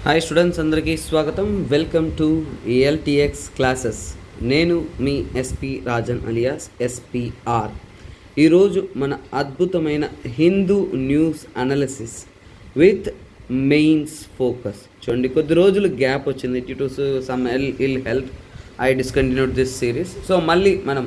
Hi students, అందరికీ స్వాగతం. Welcome to LTX classes. నేను మీ ఎస్పి రాజన్ అలియాస్ ఎస్పిఆర్. ఈరోజు మన అద్భుతమైన Hindu news analysis with mains focus. చూడండి, కొద్ది రోజులు గ్యాప్ వచ్చింది due to some ill health. I discontinued this series. So మళ్ళీ మనం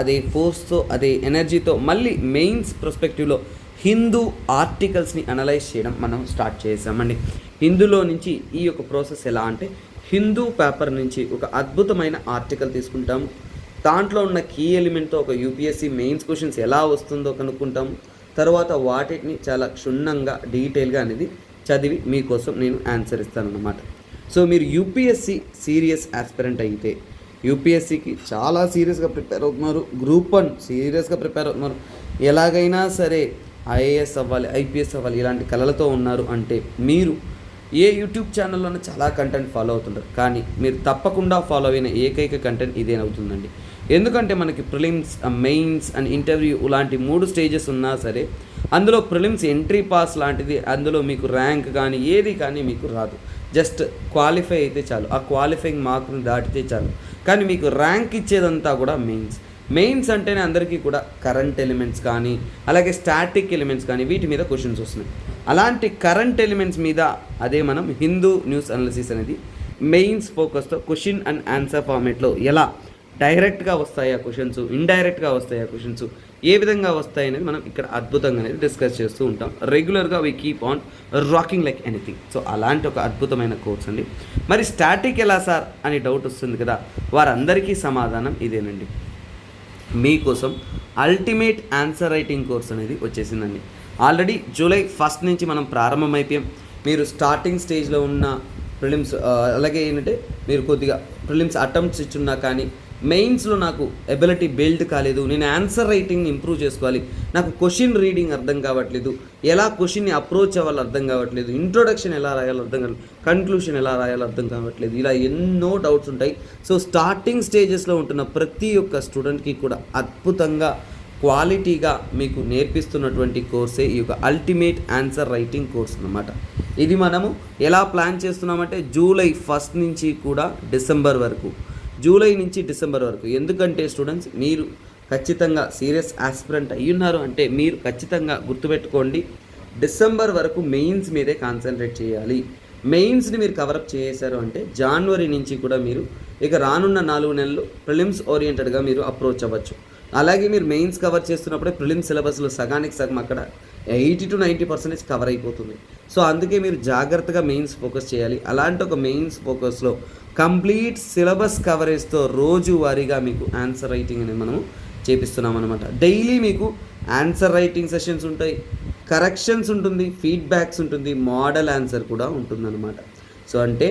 అదే ఫోర్స్తో, అదే ఎనర్జీతో మళ్ళీ మెయిన్స్ పర్స్పెక్టివ్లో హిందూ ఆర్టికల్స్ని అనలైజ్ చేయడం మనం స్టార్ట్ చేసామండి. హిందూలో నుంచి ఈ యొక్క ప్రాసెస్ ఎలా అంటే, హిందూ పేపర్ నుంచి ఒక అద్భుతమైన ఆర్టికల్ తీసుకుంటాము, దాంట్లో ఉన్న కీ ఎలిమెంట్తో ఒక యూపీఎస్సీ మెయిన్స్ క్వశ్చన్స్ ఎలా వస్తుందో కనుక్కుంటాము, తర్వాత వాటిని చాలా క్షుణ్ణంగా డీటెయిల్గా అనేది చదివి మీకోసం నేను ఆన్సర్ ఇస్తానన్నమాట. సో మీరు యూపీఎస్సీ సీరియస్ ఆస్పిరెంట్ అయితే, యూపీఎస్సీకి చాలా సీరియస్గా ప్రిపేర్ అవుతున్నారు, గ్రూప్ 1 సీరియస్గా ప్రిపేర్ అవుతున్నారు, ఎలాగైనా సరే ఐఏఎస్ అవ్వాలి, ఐపీఎస్ అవ్వాలి, ఇలాంటి కళలతో ఉన్నారు అంటే మీరు ఏ యూట్యూబ్ ఛానల్లోనే చాలా కంటెంట్ ఫాలో అవుతుంటారు, కానీ మీరు తప్పకుండా ఫాలో అయిన ఏకైక కంటెంట్ ఇదేనవుతుందండి. ఎందుకంటే మనకి ప్రిలిమ్స్, మెయిన్స్ అండ్ ఇంటర్వ్యూ లాంటి 3 స్టేజెస్ ఉన్నా సరే, అందులో ప్రిలిమ్స్ ఎంట్రీ పాస్ లాంటిది, అందులో మీకు ర్యాంక్ కానీ ఏది కానీ మీకు రాదు. జస్ట్ క్వాలిఫై అయితే చాలు, ఆ క్వాలిఫైయింగ్ మార్క్ని దాటితే చాలు. కానీ మీకు ర్యాంక్ ఇచ్చేదంతా కూడా మెయిన్స్ అంటేనే అందరికీ కూడా కరెంట్ ఎలిమెంట్స్ కానీ, అలాగే స్టాటిక్ ఎలిమెంట్స్ కానీ, వీటి మీద క్వశ్చన్స్ వస్తున్నాయి. అలాంటి కరెంట్ ఎలిమెంట్స్ మీద అదే మనం హిందూ న్యూస్ అనాలిసిస్ అనేది మెయిన్స్ ఫోకస్తో క్వశ్చన్ అండ్ ఆన్సర్ ఫార్మేట్లో ఎలా డైరెక్ట్గా వస్తాయా క్వశ్చన్స్, ఇండైరెక్ట్గా వస్తాయా క్వశ్చన్స్, ఏ విధంగా వస్తాయి అనేది మనం ఇక్కడ అద్భుతంగా అనేది డిస్కస్ చేస్తూ ఉంటాం. రెగ్యులర్గా we keep on rocking like anything. So అలాంటి ఒక అద్భుతమైన కోర్స్ అండి. మరి స్టాటిక్ ఎలా సార్ అని డౌట్ వస్తుంది కదా, వారందరికీ సమాధానం ఇదేనండి. మీకోసం అల్టిమేట్ ఆన్సర్ రైటింగ్ కోర్స్ అనేది వచ్చేసిందండి. ఆల్రెడీ జూలై 1 నుంచి మనం ప్రారంభమైపోయాం. మీరు స్టార్టింగ్ స్టేజ్లో ఉన్న ప్రిలిమ్స్, అలాగే ఏంటంటే మీరు కొద్దిగా ప్రిలిమ్స్ అటెంప్ట్స్ ఇచ్చున్నా కానీ మెయిన్స్లో నాకు ఎబిలిటీ బిల్డ్ కాలేదు, నేను ఆన్సర్ రైటింగ్ని ఇంప్రూవ్ చేసుకోవాలి, నాకు క్వశ్చన్ రీడింగ్ అర్థం కావట్లేదు, ఎలా క్వశ్చన్ని అప్రోచ్ అవ్వాలో అర్థం కావట్లేదు, ఇంట్రొడక్షన్ ఎలా రాయాలో అర్థం కావట్లేదు, కన్క్లూషన్ ఎలా రాయాలో అర్థం కావట్లేదు, ఇలా ఎన్నో డౌట్స్ ఉంటాయి. సో స్టార్టింగ్ స్టేజెస్లో ఉంటున్న ప్రతి ఒక్క స్టూడెంట్కి కూడా అద్భుతంగా క్వాలిటీగా మీకు నేర్పిస్తున్నటువంటి కోర్సే ఈ యొక్క అల్టిమేట్ ఆన్సర్ రైటింగ్ కోర్స్ అన్నమాట. ఇది మనము ఎలా ప్లాన్ చేస్తున్నామంటే జూలై 1 నుంచి కూడా డిసెంబర్ వరకు, జూలై నుంచి డిసెంబర్ వరకు. ఎందుకంటే స్టూడెంట్స్, మీరు ఖచ్చితంగా సీరియస్ ఆస్పిరెంట్ అయ్యున్నారు అంటే మీరు ఖచ్చితంగా గుర్తుపెట్టుకోండి, డిసెంబర్ వరకు మెయిన్స్ మీదే కాన్సన్ట్రేట్ చేయాలి. మెయిన్స్ని మీరు కవరప్ చేశారు అంటే జనవరి నుంచి కూడా మీరు ఇక రానున్న 4 నెలలు ప్రిలిమ్స్ ఓరియంటెడ్గా మీరు అప్రోచ్ అవ్వచ్చు. అలాగే మీరు మెయిన్స్ కవర్ చేస్తున్నప్పుడే ప్రిలిమ్స్ సిలబస్లో సగానికి సగం అక్కడ 80 to 90% కవర్ అయిపోతుంది. సో అందుకే మీరు జాగ్రత్తగా మెయిన్స్ ఫోకస్ చేయాలి. అలాంటి ఒక మెయిన్స్ ఫోకస్లో కంప్లీట్ సిలబస్ కవరేజ్తో రోజువారీగా మీకు ఆన్సర్ రైటింగ్ అనేది మనము చేపిస్తున్నాం అనమాట. డైలీ మీకు ఆన్సర్ రైటింగ్ సెషన్స్ ఉంటాయి, కరెక్షన్స్ ఉంటుంది, ఫీడ్బ్యాక్స్ ఉంటుంది, మోడల్ ఆన్సర్ కూడా ఉంటుందన్నమాట. సో అంటే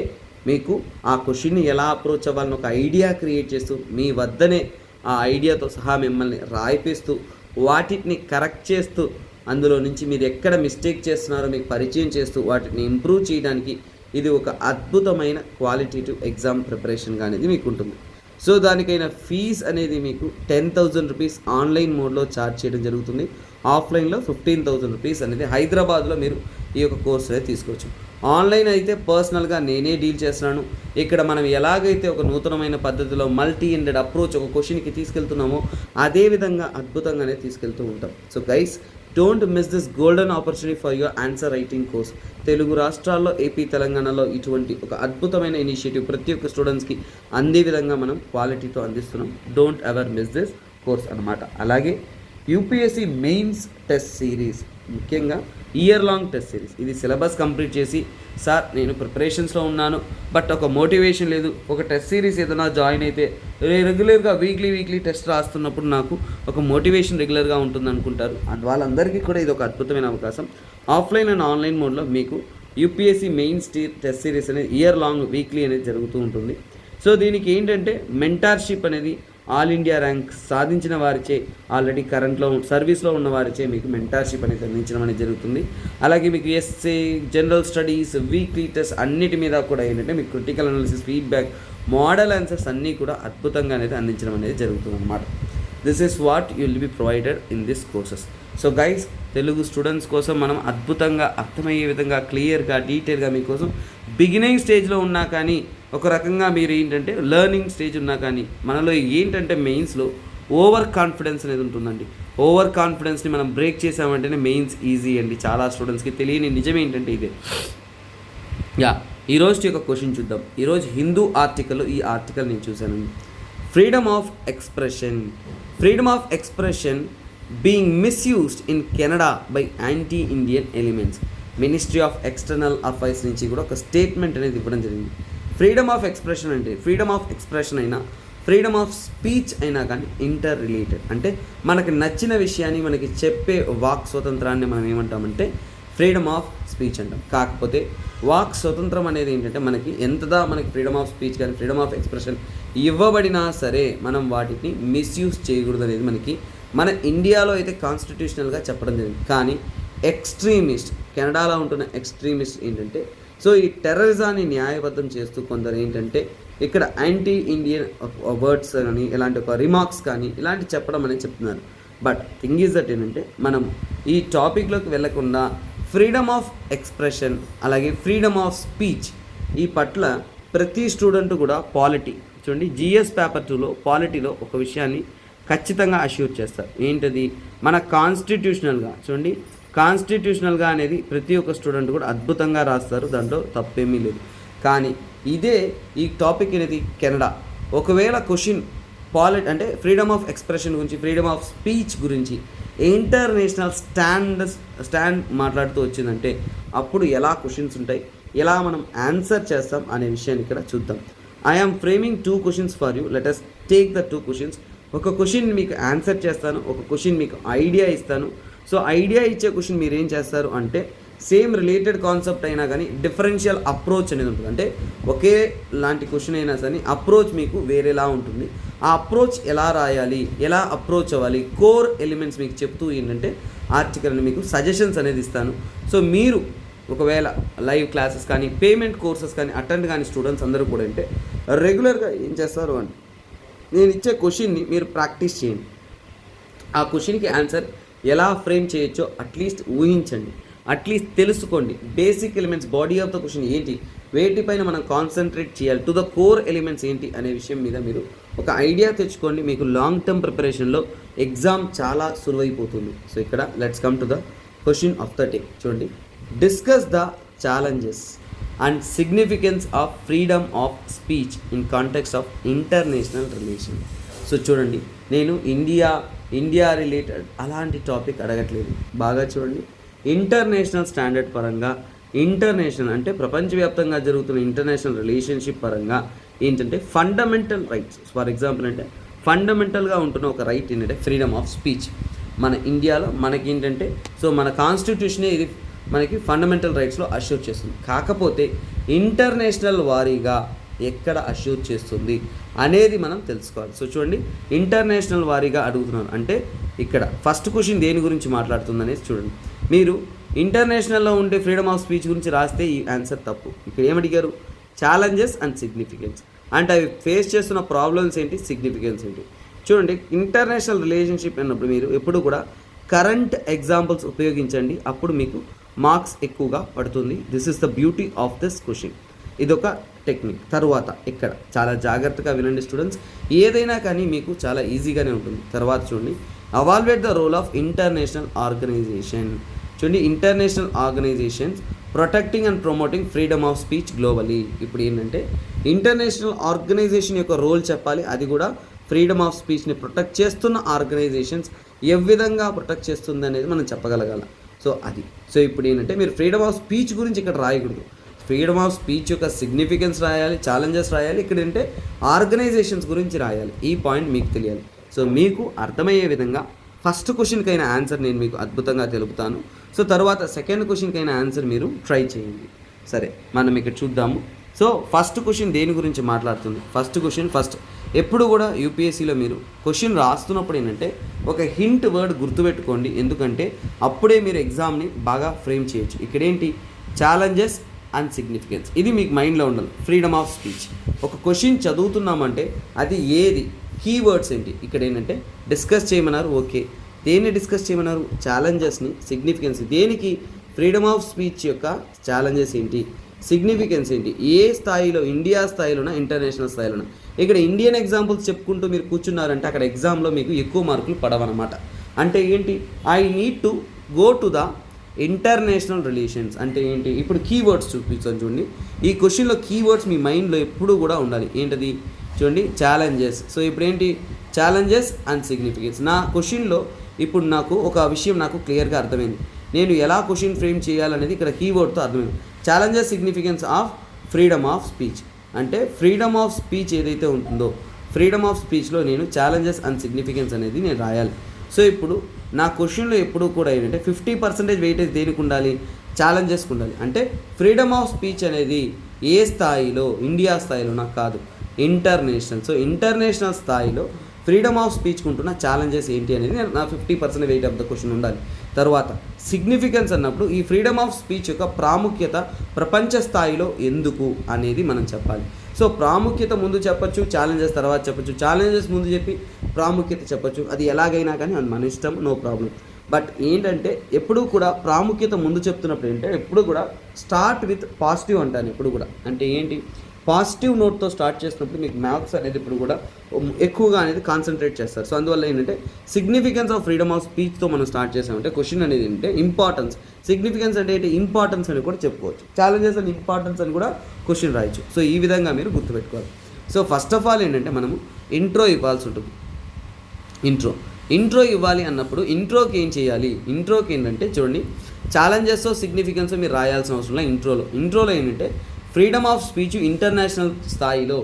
మీకు ఆ క్వశ్చన్ని ఎలా అప్రోచ్ అవ్వాలని ఒక ఐడియా క్రియేట్ చేస్తూ, మీ వద్దనే ఆ ఐడియాతో సహా మిమ్మల్ని రాయిపిస్తూ, వాటిని కరెక్ట్ చేస్తూ, అందులో నుంచి మీరు ఎక్కడ మిస్టేక్ చేస్తున్నారో మీకు పరిచయం చేస్తూ, వాటిని ఇంప్రూవ్ చేయడానికి ఇది ఒక అద్భుతమైన క్వాలిటేటివ్ ఎగ్జామ్ ప్రిపరేషన్గా అనేది మీకు ఉంటుంది. సో దానికైనా ఫీజ్ అనేది మీకు 10,000 రూపీస్ ఆన్లైన్ మోడ్లో ఛార్జ్ చేయడం జరుగుతుంది. ఆఫ్లైన్లో 15,000 రూపీస్ అనేది హైదరాబాద్లో మీరు ఈ యొక్క కోర్స్ అనేది తీసుకోవచ్చు. ఆన్లైన్ అయితే పర్సనల్గా నేనే డీల్ చేస్తున్నాను. ఇక్కడ మనం ఎలాగైతే ఒక నూతనమైన పద్ధతిలో మల్టీ ఎండెడ్ అప్రోచ్ ఒక క్వశ్చన్కి తీసుకెళ్తున్నామో అదేవిధంగా అద్భుతంగానే తీసుకెళ్తూ ఉంటాం. So guys, don't miss this golden opportunity for your answer writing course. Telugu రాష్ట్రాల్లో, ఏపీ, తెలంగాణలో ఇటువంటి ఒక అద్భుతమైన ఇనిషియేటివ్ ప్రతి ఒక్క స్టూడెంట్స్కి అందే విధంగా మనం క్వాలిటీతో అందిస్తున్నాం. Don't ever miss this course అనమాట. అలాగే యూపీఎస్సీ మెయిన్స్ టెస్ట్ సిరీస్, ముఖ్యంగా ఇయర్ లాంగ్ టెస్ట్ సిరీస్, ఇది సిలబస్ కంప్లీట్ చేసి సార్ నేను ప్రిపరేషన్స్లో ఉన్నాను బట్ ఒక మోటివేషన్ లేదు, ఒక టెస్ట్ సిరీస్ ఏదైనా జాయిన్ అయితే రెగ్యులర్గా వీక్లీ టెస్ట్ రాస్తున్నప్పుడు నాకు ఒక మోటివేషన్ రెగ్యులర్గా ఉంటుంది అనుకుంటారు. అండ్ వాళ్ళందరికీ కూడా ఇది ఒక అద్భుతమైన అవకాశం. ఆఫ్లైన్ అండ్ ఆన్లైన్ మోడ్లో మీకు యూపీఎస్సీ మెయిన్స్ టెస్ట్ సిరీస్ అనేది ఇయర్ లాంగ్ వీక్లీ అనేది జరుగుతూ ఉంటుంది. సో దీనికి ఏంటంటే మెంటార్షిప్ అనేది ఆల్ ఇండియా ర్యాంక్ సాధించిన వారిచే, ఆల్రెడీ కరెంట్లో సర్వీస్లో ఉన్న వారిచే మీకు మెంటార్షిప్ అనేది అందించడం అనేది జరుగుతుంది. అలాగే మీకు essay, general studies, weekly test అన్నిటి మీద కూడా ఏంటంటే మీకు critical analysis, feedback, model answers అన్నీ కూడా అద్భుతంగా అనేది అందించడం అనేది జరుగుతుంది అన్నమాట. This is what you will be provided in this courses. So guys, Telugu students కోసం మనం అద్భుతంగా అర్థమయ్యే విధంగా క్లియర్గా డీటెయిల్గా మీకోసం బిగినింగ్ స్టేజ్లో ఉన్నా కానీ, ఒక రకంగా మీరు ఏంటంటే లెర్నింగ్ స్టేజ్ ఉన్నా కానీ, మనలో ఏంటంటే మెయిన్స్లో ఓవర్ కాన్ఫిడెన్స్ అనేది ఉంటుందండి. ఓవర్ కాన్ఫిడెన్స్ని మనం బ్రేక్ చేసామంటేనే మెయిన్స్ ఈజీ అండి. చాలా స్టూడెంట్స్కి తెలియని నిజం ఏంటంటే ఇదే. ఈరోజు ఒక క్వశ్చన్ చూద్దాం. ఈరోజు హిందూ ఆర్టికల్, ఈ ఆర్టికల్ నేను చూశానండి. Freedom of expression being misused in Canada by anti Indian elements. Ministry of external affairs నుంచి కూడా ఒక స్టేట్మెంట్ అనేది ఇవ్వడం జరిగింది. ఫ్రీడమ్ ఆఫ్ ఎక్స్ప్రెషన్ అంటే ఫ్రీడమ్ ఆఫ్ ఎక్స్ప్రెషన్ అయినా, ఫ్రీడమ్ ఆఫ్ స్పీచ్ అయినా కానీ ఇంటర్ రిలేటెడ్. అంటే మనకి నచ్చిన విషయాన్ని మనకి చెప్పే వాక్ స్వతంత్రాన్ని మనం ఏమంటామంటే ఫ్రీడమ్ ఆఫ్ స్పీచ్ అంటాం. కాకపోతే వాక్ స్వతంత్రం అనేది ఏంటంటే మనకి మనకి ఫ్రీడమ్ ఆఫ్ స్పీచ్ కానీ ఫ్రీడమ్ ఆఫ్ ఎక్స్ప్రెషన్ ఇవ్వబడినా సరే మనం వాటిని మిస్యూజ్ చేయకూడదు అనేది మనకి మన ఇండియాలో అయితే కాన్స్టిట్యూషనల్గా చెప్పడం జరిగింది. కానీ ఎక్స్ట్రీమిస్ట్, కెనడాలో ఉంటున్న ఎక్స్ట్రీమిస్ట్ ఏంటంటే ఈ టెర్రరిజాన్ని న్యాయబద్ధం చేస్తూ కొందరు ఏంటంటే ఇక్కడ యాంటీ ఇండియన్ వర్డ్స్ కానీ ఇలాంటి ఒక రిమార్క్స్ కానీ ఇలాంటి చెప్పడం అనేది చెప్తున్నారు. బట్ థింగ్ ఈజ్ దట్ ఏంటంటే మనం ఈ టాపిక్లోకి వెళ్ళకుండా ఫ్రీడమ్ ఆఫ్ ఎక్స్ప్రెషన్ అలాగే ఫ్రీడమ్ ఆఫ్ స్పీచ్ ఈ పట్ల ప్రతి స్టూడెంట్ కూడా చూడండి జిఎస్ పేపర్ 2లో పాలిటీలో ఒక విషయాన్ని ఖచ్చితంగా అష్యూర్ చేస్తారు. ఏంటది? మన కాన్స్టిట్యూషనల్గా అనేది ప్రతి ఒక్క స్టూడెంట్ కూడా అద్భుతంగా రాస్తారు, దాంట్లో తప్పేమీ లేదు. కానీ ఈ టాపిక్ అనేది కెనడా ఒకవేళ క్వశ్చన్ అంటే ఫ్రీడమ్ ఆఫ్ ఎక్స్ప్రెషన్ గురించి, ఫ్రీడమ్ ఆఫ్ స్పీచ్ గురించి ఇంటర్నేషనల్ స్టాండ్ మాట్లాడుతూ వచ్చిందంటే అప్పుడు ఎలా క్వశ్చన్స్ ఉంటాయి, ఎలా మనం ఆన్సర్ చేస్తాం అనే విషయాన్ని ఇక్కడ చూద్దాం. I am framing 2 questions for you. Let us take the 2 questions. ఒక క్వశ్చన్ మీకు ఆన్సర్ చేస్తాను, ఒక క్వశ్చన్ మీకు ఐడియా ఇస్తాను. ఐడియా ఇచ్చే క్వశ్చన్ మీరు ఏం చేస్తారు అంటే సేమ్ రిలేటెడ్ కాన్సెప్ట్ అయినా కానీ డిఫరెన్షియల్ అప్రోచ్ అనేది ఉంటుంది. అంటే ఒకే లాంటి క్వశ్చన్ అయినా సరే అప్రోచ్ మీకు వేరేలా ఉంటుంది. ఆ అప్రోచ్ ఎలా రాయాలి, ఎలా అప్రోచ్ అవ్వాలి, కోర్ ఎలిమెంట్స్ మీకు చెప్తూ ఏంటంటే ఆర్టికల్ని మీకు సజెషన్స్ అనేది ఇస్తాను. మీరు ఒకవేళ లైవ్ క్లాసెస్ కానీ పేమెంట్ కోర్సెస్ కానీ అటెండ్ కానీ స్టూడెంట్స్ అందరూ కూడా అంటే రెగ్యులర్గా ఏం చేస్తారు అంటే నేను ఇచ్చే క్వశ్చన్ని మీరు ప్రాక్టీస్ చేయండి. ఆ క్వశ్చన్కి ఆన్సర్ ఎలా ఫ్రేమ్ చేయొచ్చో అట్లీస్ట్ ఊహించండి, అట్లీస్ట్ తెలుసుకోండి. Basic elements, body of the question ఏంటి, వేటిపైన మనం కాన్సన్ట్రేట్ చేయాలి, టు ద కోర్ ఎలిమెంట్స్ ఏంటి అనే విషయం మీద మీరు ఒక ఐడియా తెచ్చుకోండి. మీకు లాంగ్ టర్మ్ ప్రిపరేషన్లో ఎగ్జామ్ చాలా సులువైపోతుంది. ఇక్కడ let's come to the question of the day. చూడండి, discuss the challenges and significance of freedom of speech in context of international relation. చూడండి, నేను ఇండియా రిలేటెడ్ అలాంటి టాపిక్ అడగట్లేదు. బాగా చూడండి, ఇంటర్నేషనల్ స్టాండర్డ్ పరంగా, ఇంటర్నేషనల్ అంటే ప్రపంచవ్యాప్తంగా జరుగుతున్న ఇంటర్నేషనల్ రిలేషన్షిప్ పరంగా ఏంటంటే ఫండమెంటల్ రైట్స్. ఫర్ ఎగ్జాంపుల్ అంటే ఫండమెంటల్గా ఉంటున్న ఒక రైట్ ఏంటంటే ఫ్రీడమ్ ఆఫ్ స్పీచ్. మన ఇండియాలో మనకేంటంటే మన కాన్స్టిట్యూషనే ఇది మనకి ఫండమెంటల్ రైట్స్లో అష్యూర్ చేస్తుంది. కాకపోతే ఇంటర్నేషనల్ వారీగా ఎక్కడ అష్యూర్ చేస్తుంది అనేది మనం తెలుసుకోవాలి. చూడండి, ఇంటర్నేషనల్ వారీగా అడుగుతున్నారు అంటే ఇక్కడ ఫస్ట్ క్వశ్చన్ దేని గురించి మాట్లాడుతుంది అనేది చూడండి. మీరు ఇంటర్నేషనల్లో ఉండే ఫ్రీడమ్ ఆఫ్ స్పీచ్ గురించి రాస్తే ఈ ఆన్సర్ తప్పు. ఇక్కడ ఏమడిగారు? Challenges and significance. అంటే అవి ఫేస్ చేస్తున్న ప్రాబ్లమ్స్ ఏంటి, సిగ్నిఫికెన్స్ ఏంటి. చూడండి, ఇంటర్నేషనల్ రిలేషన్షిప్ అన్నప్పుడు మీరు ఎప్పుడు కూడా కరెంట్ ఎగ్జాంపుల్స్ ఉపయోగించండి, అప్పుడు మీకు మార్క్స్ ఎక్కువగా పడుతుంది. This is the beauty of this question. ఇదొక టెక్నిక్. తర్వాత ఇక్కడ చాలా జాగ్రత్తగా వినండి స్టూడెంట్స్, ఏదైనా కానీ మీకు చాలా ఈజీగానే ఉంటుంది. తర్వాత చూడండి, evaluate the role of international organization. చూడండి, international organizations protecting and promoting freedom of speech globally. ఇప్పుడు ఏంటంటే ఇంటర్నేషనల్ ఆర్గనైజేషన్ యొక్క రోల్ చెప్పాలి, అది కూడా ఫ్రీడమ్ ఆఫ్ స్పీచ్ని ప్రొటెక్ట్ చేస్తున్న ఆర్గనైజేషన్స్ ఏ విధంగా ప్రొటెక్ట్ చేస్తుంది అనేది మనం చెప్పగలగాలి. అది ఇప్పుడు ఏంటంటే మీరు ఫ్రీడమ్ ఆఫ్ స్పీచ్ గురించి ఇక్కడ రాయకూడదు, ఫ్రీడమ్ ఆఫ్ స్పీచ్ యొక్క సిగ్నిఫికెన్స్ రాయాలి, ఛాలెంజెస్ రాయాలి, ఇక్కడ ఏంటంటే ఆర్గనైజేషన్స్ గురించి రాయాలి. ఈ పాయింట్ మీకు తెలియాలి. మీకు అర్థమయ్యే విధంగా ఫస్ట్ క్వశ్చన్కైనా ఆన్సర్ నేను మీకు అద్భుతంగా తెలుపుతాను. తర్వాత సెకండ్ క్వశ్చన్కైనా ఆన్సర్ మీరు ట్రై చేయండి. సరే, మనం ఇక్కడ చూద్దాము. ఫస్ట్ క్వశ్చన్ దేని గురించి మాట్లాడుతుంది? ఫస్ట్ ఎప్పుడు కూడా యూపీఎస్సీలో మీరు క్వశ్చన్ రాస్తున్నప్పుడు ఏంటంటే ఒక హింట్ వర్డ్ గుర్తుపెట్టుకోండి, ఎందుకంటే అప్పుడే మీరు ఎగ్జామ్ని బాగా ఫ్రేమ్ చేయొచ్చు. ఇక్కడేంటి? ఛాలెంజెస్ అండ్ సిగ్నిఫికెన్స్, ఇది మీకు మైండ్లో ఉండాలి. ఫ్రీడమ్ ఆఫ్ స్పీచ్, ఒక క్వశ్చన్ చదువుతున్నామంటే అది ఏది, కీవర్డ్స్ ఏంటి, ఇక్కడ ఏంటంటే డిస్కస్ చేయమన్నారు. ఓకే, దేన్ని డిస్కస్ చేయమన్నారు? ఛాలెంజెస్ని. సిగ్నిఫికెన్స్ దేనికి? ఫ్రీడమ్ ఆఫ్ స్పీచ్ యొక్క ఛాలెంజెస్ ఏంటి, సిగ్నిఫికెన్స్ ఏంటి, ఏ స్థాయిలో, ఇండియా స్థాయిలోనా ఇంటర్నేషనల్ స్థాయిలోనా. ఇక్కడ ఇండియన్ ఎగ్జాంపుల్స్ చెప్పుకుంటూ మీరు కూర్చున్నారంటే అక్కడ ఎగ్జామ్లో మీకు ఎక్కువ మార్కులు పడవన్నమాట. అంటే ఏంటి, I need to go to the international relations అంటే ఏంటి. ఇప్పుడు కీవర్డ్స్ చూపిస్తాను చూడండి. ఈ క్వశ్చన్లో కీవర్డ్స్ మీ మైండ్లో ఎప్పుడూ కూడా ఉండాలి. ఏంటది చూడండి, ఛాలెంజెస్. సో ఇప్పుడు ఏంటి, ఛాలెంజెస్ అండ్ సిగ్నిఫికెన్స్. నా క్వశ్చన్లో ఇప్పుడు నాకు ఒక విషయం నాకు క్లియర్గా అర్థమైంది. నేను ఎలా క్వశ్చన్ ఫ్రేమ్ చేయాలనేది ఇక్కడ కీవర్డ్తో అర్థమైంది. Challenges significance of freedom of speech అంటే ఫ్రీడమ్ ఆఫ్ స్పీచ్ ఏదైతే ఉంటుందో ఫ్రీడమ్ ఆఫ్ స్పీచ్లో నేను ఛాలెంజెస్ అండ్ సిగ్నిఫికెన్స్ అనేది నేను రాయాలి. సో ఇప్పుడు నా క్వశ్చన్లో ఎప్పుడూ కూడా ఏంటంటే 50% వెయిటేజ్ దేనికి ఉండాలి, ఛాలెంజెస్కి ఉండాలి. అంటే ఫ్రీడమ్ ఆఫ్ స్పీచ్ అనేది ఏ స్థాయిలో, ఇండియా స్థాయిలో నాకు కాదు, ఇంటర్నేషనల్. సో ఇంటర్నేషనల్ స్థాయిలో ఫ్రీడమ్ ఆఫ్ స్పీచ్కి ఉంటున్న ఛాలెంజెస్ ఏంటి అనేది నా 50% వెయిట్ ఆఫ్ ద క్వశ్చన్ ఉండాలి. తర్వాత సిగ్నిఫికెన్స్ అన్నప్పుడు ఈ ఫ్రీడమ్ ఆఫ్ స్పీచ్ యొక్క ప్రాముఖ్యత ప్రపంచ స్థాయిలో ఎందుకు అనేది మనం చెప్పాలి. సో ప్రాముఖ్యత ముందు చెప్పచ్చు, ఛాలెంజెస్ తర్వాత చెప్పచ్చు, ఛాలెంజెస్ ముందు చెప్పి ప్రాముఖ్యత చెప్పచ్చు. అది ఎలాగైనా కానీ అది మన ఇష్టం, నో ప్రాబ్లం. బట్ ఏంటంటే ఎప్పుడూ కూడా ప్రాముఖ్యత ముందు చెప్తున్నప్పుడు ఏంటంటే ఎప్పుడు కూడా స్టార్ట్ విత్ పాజిటివ్ అంటాను ఎప్పుడు కూడా. అంటే ఏంటి, పాజిటివ్ నోట్తో స్టార్ట్ చేసినప్పుడు మీకు మ్యాథ్స్ అనేది ఇప్పుడు కూడా ఎక్కువగా అనేది కాన్సన్ట్రేట్ చేస్తారు. సో అందువల్ల ఏంటంటే సిగ్నిఫికెన్స్ ఆఫ్ ఫ్రీడమ్ ఆఫ్ స్పీచ్తో మనం స్టార్ట్ చేసామంటే క్వశ్చన్ అనేది ఏంటంటే ఇంపార్టెన్స్. సిగ్నిఫికెన్స్ అంటే ఏంటి, ఇంపార్టెన్స్ అని కూడా చెప్పుకోవచ్చు. ఛాలెంజెస్ అండ్ ఇంపార్టెన్స్ అని కూడా క్వశ్చన్ రాయొచ్చు. సో ఈ విధంగా మీరు గుర్తుపెట్టుకోవాలి. సో ఫస్ట్ ఆఫ్ ఆల్ ఏంటంటే మనము ఇంట్రో ఇవ్వాల్సి ఉంటుంది. ఇంట్రో ఇవ్వాలి అన్నప్పుడు ఇంట్రోకి ఏం చేయాలి, ఇంట్రోకి ఏంటంటే చూడండి, ఛాలెంజెస్ సిగ్నిఫికెన్స్ మీరు రాయాల్సిన అవసరం లేదు. ఇంట్రోలో ఏంటంటే ఫ్రీడమ్ ఆఫ్ స్పీచ్ ఇంటర్నేషనల్ స్థాయిలో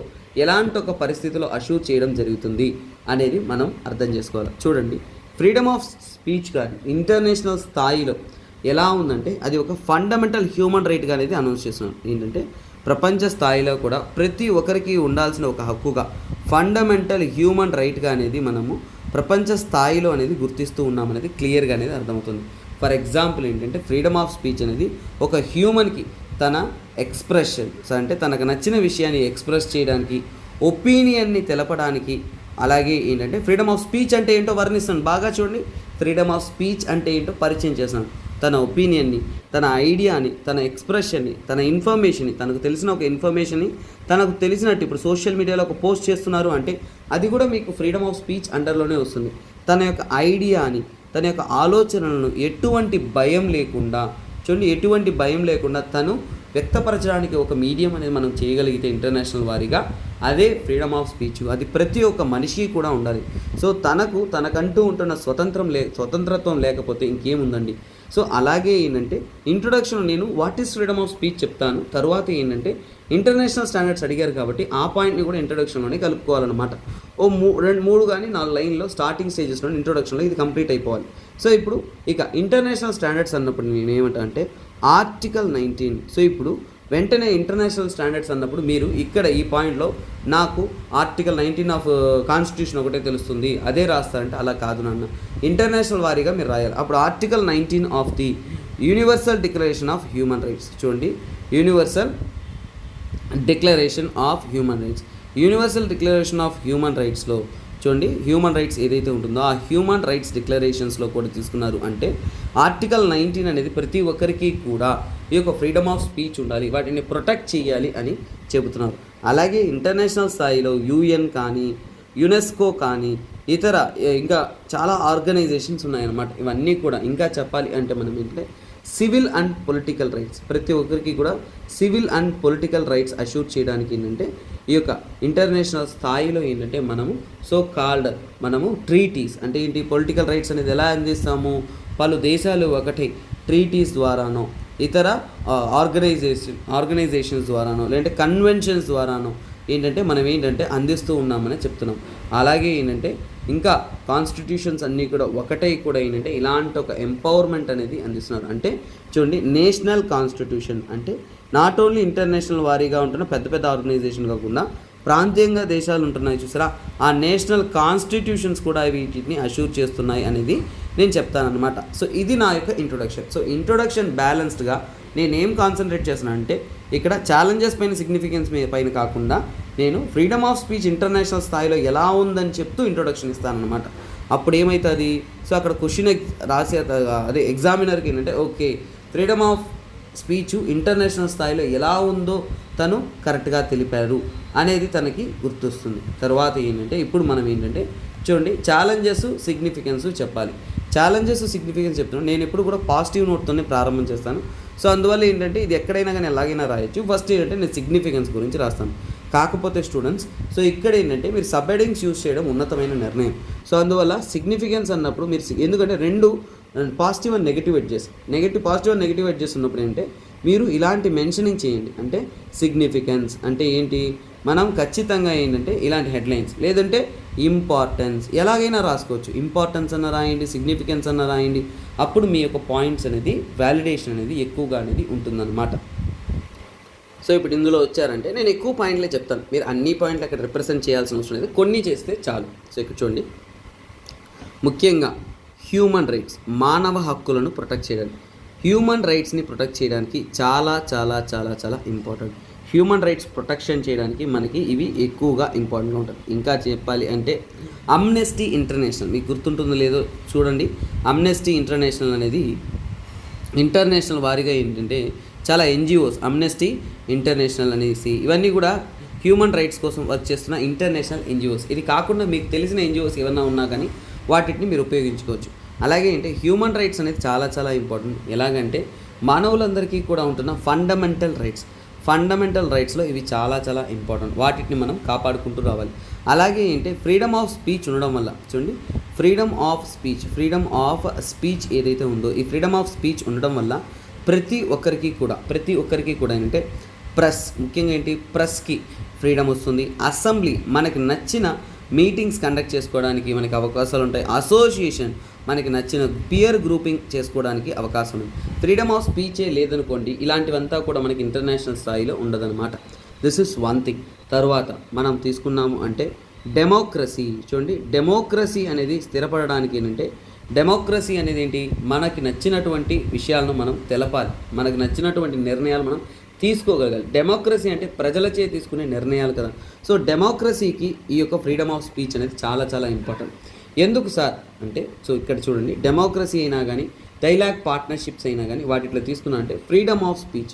ఎలాంటి ఒక పరిస్థితిలో అష్యూర్ చేయడం జరుగుతుంది అనేది మనం అర్థం చేసుకోవాలి. చూడండి, ఫ్రీడమ్ ఆఫ్ స్పీచ్ కానీ ఇంటర్నేషనల్ స్థాయిలో ఎలా ఉందంటే అది ఒక ఫండమెంటల్ హ్యూమన్ రైట్గా అనేది అనౌన్స్ చేస్తున్నాం. ఏంటంటే ప్రపంచ స్థాయిలో కూడా ప్రతి ఒక్కరికి ఉండాల్సిన ఒక హక్కుగా ఫండమెంటల్ హ్యూమన్ రైట్గా అనేది మనము ప్రపంచ స్థాయిలో అనేది గుర్తిస్తూ ఉన్నామనేది క్లియర్గా అనేది అర్థమవుతుంది. ఫర్ ఎగ్జాంపుల్ ఏంటంటే ఫ్రీడమ్ ఆఫ్ స్పీచ్ అనేది ఒక హ్యూమన్కి తన ఎక్స్ప్రెషన్స్ అంటే తనకు నచ్చిన విషయాన్ని ఎక్స్ప్రెస్ చేయడానికి, ఒపీనియన్ని తెలపడానికి, అలాగే ఏంటంటే ఫ్రీడమ్ ఆఫ్ స్పీచ్ అంటే ఏంటో వర్ణిస్తాను. బాగా చూడండి, ఫ్రీడమ్ ఆఫ్ స్పీచ్ అంటే ఏంటో పరిచయం చేస్తాను. తన ఒపీనియన్ని, తన ఐడియాని, తన ఎక్స్ప్రెషన్ని, తన ఇన్ఫర్మేషన్ని, తనకు తెలిసిన ఒక ఇన్ఫర్మేషన్ని తనకు తెలిసినట్టు ఇప్పుడు సోషల్ మీడియాలో ఒక పోస్ట్ చేస్తున్నారు అంటే అది కూడా మీకు ఫ్రీడమ్ ఆఫ్ స్పీచ్ అండర్లోనే వస్తుంది. తన యొక్క ఐడియాని, తన యొక్క ఆలోచనలను ఎటువంటి భయం లేకుండా చూడండి, ఎటువంటి భయం లేకుండా తను వ్యక్తపరచడానికి ఒక మీడియం అనేది మనం చేయగలిగితే ఇంటర్నేషనల్ వారీగా అదే ఫ్రీడమ్ ఆఫ్ స్పీచ్. అది ప్రతి ఒక్క మనిషికి కూడా ఉండాలి. సో తనకంటూ ఉంటున్న స్వతంత్రత్వం లేకపోతే ఇంకేముందండి. సో అలాగే ఏంటంటే ఇంట్రొడక్షన్ నేను what is freedom of speech చెప్తాను. తర్వాత ఏంటంటే ఇంటర్నేషనల్ స్టాండర్డ్స్ అడిగారు కాబట్టి ఆ పాయింట్ని కూడా ఇంట్రొడక్షన్లోనే కలుపుకోవాలన్నమాట. ఓ 3 కానీ 4 లైన్లో స్టార్టింగ్ స్టేజెస్లో ఇంట్రొడక్షన్లో ఇది కంప్లీట్ అయిపోవాలి. సో ఇప్పుడు ఇక ఇంటర్నేషనల్ స్టాండర్డ్స్ అన్నప్పుడు నేను ఏమంటా అంటే ఆర్టికల్ 19. సో ఇప్పుడు వెంటనే ఇంటర్నేషనల్ స్టాండర్డ్స్ అన్నప్పుడు మీరు ఇక్కడ ఈ పాయింట్లో నాకు ఆర్టికల్ 19 ఆఫ్ కాన్స్టిట్యూషన్ ఒకటే తెలుస్తుంది అదే రాస్తారంటే అలా కాదు నాన్న, ఇంటర్నేషనల్ వారీగా మీరు రాయాలి. అప్పుడు article 19 of the universal declaration of human rights. చూడండి, universal declaration of human rights. Universal declaration of human రైట్స్లో చూడండి, హ్యూమన్ రైట్స్ ఏదైతే ఉంటుందో ఆ హ్యూమన్ రైట్స్ డిక్లరేషన్స్లో కూడా తీసుకున్నారు. అంటే ఆర్టికల్ 19 అనేది ప్రతి ఒక్కరికి కూడా ఈ యొక్క ఫ్రీడమ్ ఆఫ్ స్పీచ్ ఉండాలి, వాటిని ప్రొటెక్ట్ చేయాలి అని చెబుతున్నారు. అలాగే ఇంటర్నేషనల్ స్థాయిలో యుఎన్ కానీ, యునెస్కో కానీ, ఇతర ఇంకా చాలా ఆర్గనైజేషన్స్ ఉన్నాయన్నమాట. ఇవన్నీ కూడా ఇంకా చెప్పాలి అంటే మనం ఏంటంటే సివిల్ అండ్ పొలిటికల్ రైట్స్, ప్రతి ఒక్కరికి కూడా civil and political rights assure చేయడానికి ఏంటంటే ఈ యొక్క ఇంటర్నేషనల్ స్థాయిలో ఏంటంటే మనము ట్రీటీస్ అంటే ఏంటి, పొలిటికల్ రైట్స్ అనేది ఎలా పలు దేశాలు ఒకటి ట్రీటీస్ ద్వారానో, ఇతర ఆర్గనైజేషన్స్ ద్వారానో, లేదంటే కన్వెన్షన్స్ ద్వారానో మనం అందిస్తూ ఉన్నామని చెప్తున్నాం. అలాగే ఇంకా కాన్స్టిట్యూషన్స్ అన్నీ కూడా ఇలాంటి ఒక ఎంపవర్మెంట్ అనేది అందిస్తున్నారు. అంటే చూడండి, నేషనల్ కాన్స్టిట్యూషన్ అంటే నాట్ ఓన్లీ ఇంటర్నేషనల్ వారీగా ఉంటున్న పెద్ద పెద్ద ఆర్గనైజేషన్ కాకుండా ప్రాంతీయంగా దేశాలు ఉంటున్నాయి చూసారా, ఆ నేషనల్ కాన్స్టిట్యూషన్స్ కూడా వీటిని అష్యూర్ చేస్తున్నాయి అనేది నేను చెప్తానన్నమాట. సో ఇది నా యొక్క ఇంట్రొడక్షన్. సో ఇంట్రొడక్షన్ బ్యాలెన్స్డ్గా నేనేం కాన్సన్ట్రేట్ చేస్తున్నాను అంటే ఇక్కడ ఛాలెంజెస్ పైన, సిగ్నిఫికెన్స్ పైన కాకుండా నేను ఫ్రీడమ్ ఆఫ్ స్పీచ్ ఇంటర్నేషనల్ స్థాయిలో ఎలా ఉందని చెప్తూ ఇంట్రొడక్షన్ ఇస్తానన్నమాట. అప్పుడు ఏమవుతుంది, సో అక్కడ క్వశ్చన్ రాసే ఎగ్జామినర్కి okay freedom of speech international స్థాయిలో ఎలా ఉందో తను కరెక్ట్గా తెలిపారు అనేది తనకి గుర్తొస్తుంది. తర్వాత ఏంటంటే ఇప్పుడు మనం ఏంటంటే చూడండి ఛాలెంజెస్ సిగ్నిఫికెన్స్ చెప్పాలి. ఛాలెంజెస్ సిగ్నిఫికెన్స్ చెప్తున్నాను, నేను ఎప్పుడు కూడా పాజిటివ్ నోట్తోనే ప్రారంభం చేస్తాను. సో అందువల్ల ఏంటంటే ఇది ఎక్కడైనా కానీ ఎలాగైనా రాయొచ్చు. ఫస్ట్ ఏంటంటే నేను సిగ్నిఫికెన్స్ గురించి రాస్తాను. కాకపోతే స్టూడెంట్స్ సో ఇక్కడ ఏంటంటే మీరు సబ్ హెడింగ్స్ యూజ్ చేయడం ఉన్నతమైన నిర్ణయం. సో అందువల్ల సిగ్నిఫికెన్స్ అన్నప్పుడు మీరు ఎందుకంటే రెండు positive and negative edges positive and negative edges ఉన్నప్పుడు ఏంటంటే మీరు ఇలాంటి మెన్షనింగ్ చేయండి. అంటే సిగ్నిఫికెన్స్ అంటే ఏంటి, మనం ఖచ్చితంగా ఏంటంటే ఇలాంటి హెడ్లైన్స్ లేదంటే ఇంపార్టెన్స్ ఎలాగైనా రాసుకోవచ్చు. ఇంపార్టెన్స్ అన్న రాయండి, సిగ్నిఫికెన్స్ అన్న రాయండి. అప్పుడు మీ యొక్క పాయింట్స్ అనేది వ్యాలిడేషన్ అనేది ఎక్కువగా అనేది ఉంటుందన్నమాట. సో ఇప్పుడు ఇందులో వచ్చారంటే నేను ఎక్కువ పాయింట్లే చెప్తాను, మీరు అన్ని పాయింట్లు అక్కడ రిప్రజెంట్ చేయాల్సిన అవసరం లేదు, కొన్ని చేస్తే చాలు. సో ఇక్కడ చూడండి, ముఖ్యంగా హ్యూమన్ రైట్స్ మానవ హక్కులను ప్రొటెక్ట్ చేయడానికి, హ్యూమన్ రైట్స్ని ప్రొటెక్ట్ చేయడానికి చాలా చాలా చాలా చాలా ఇంపార్టెంట్. హ్యూమన్ రైట్స్ ప్రొటెక్షన్ చేయడానికి మనకి ఇవి ఎక్కువగా ఇంపార్టెంట్గా ఉంటుంది. ఇంకా చెప్పాలి అంటే అమ్నెస్టీ ఇంటర్నేషనల్, మీకు గుర్తుంటుందో లేదో చూడండి. అమ్నెస్టీ ఇంటర్నేషనల్ అనేది ఇంటర్నేషనల్ వారీగా ఏంటంటే చాలా ఎన్జిఓస్, అమ్నెస్టీ ఇంటర్నేషనల్ అనేసి ఇవన్నీ కూడా హ్యూమన్ రైట్స్ కోసం వర్క్ చేస్తున్న ఇంటర్నేషనల్ ఎన్జిఓస్. ఇది కాకుండా మీకు తెలిసిన ఎన్జిఓస్ ఏమన్నా ఉన్నా కానీ వాటిని మీరు ఉపయోగించుకోవచ్చు. అలాగే అంటే హ్యూమన్ రైట్స్ అనేది చాలా చాలా ఇంపార్టెంట్. ఎలాగంటే మానవులందరికీ కూడా ఉంటున్న ఫండమెంటల్ రైట్స్లో ఇవి చాలా చాలా ఇంపార్టెంట్. వాటిని మనం కాపాడుకుంటూ రావాలి. అలాగే ఏంటి ఫ్రీడమ్ ఆఫ్ స్పీచ్ ఉండడం వల్ల చూడండి, ఫ్రీడమ్ ఆఫ్ స్పీచ్ ఏదైతే ఉందో ఈ ఫ్రీడమ్ ఆఫ్ స్పీచ్ ఉండడం వల్ల ప్రతి ఒక్కరికి కూడా ఏంటంటే ప్రెస్, ముఖ్యంగా ఏంటి ప్రెస్కి ఫ్రీడమ్ వస్తుంది. అసెంబ్లీ మనకి నచ్చిన మీటింగ్స్ కండక్ట్ చేసుకోవడానికి మనకి అవకాశాలు ఉంటాయి. అసోసియేషన్ మనకి నచ్చిన పియర్ గ్రూపింగ్ చేసుకోవడానికి అవకాశం ఉంది. ఫ్రీడమ్ ఆఫ్ స్పీచే లేదనుకోండి, ఇలాంటివంతా కూడా మనకి ఇంటర్నేషనల్ స్థాయిలో ఉండదన్నమాట. This is one thing. తర్వాత మనం తీసుకున్నాము అంటే డెమోక్రసీ. చూడండి, డెమోక్రసీ అనేది స్థిరపడడానికి ఏంటంటే డెమోక్రసీ అనేది ఏంటి, మనకి నచ్చినటువంటి విషయాలను మనం తెలపాలి, మనకు నచ్చినటువంటి నిర్ణయాలు మనం తీసుకోగలగాలి. డెమోక్రసీ అంటే ప్రజలచే తీసుకునే నిర్ణయాలు కదా. సో డెమోక్రసీకి ఈ యొక్క ఫ్రీడమ్ ఆఫ్ స్పీచ్ అనేది చాలా చాలా ఇంపార్టెంట్. ఎందుకు సార్ అంటే సో ఇక్కడ చూడండి, డెమోక్రసీ అయినా కానీ డైలాగ్ పార్ట్నర్షిప్స్ అయినా కానీ వాటిలో తీసుకున్నా అంటే ఫ్రీడమ్ ఆఫ్ స్పీచ్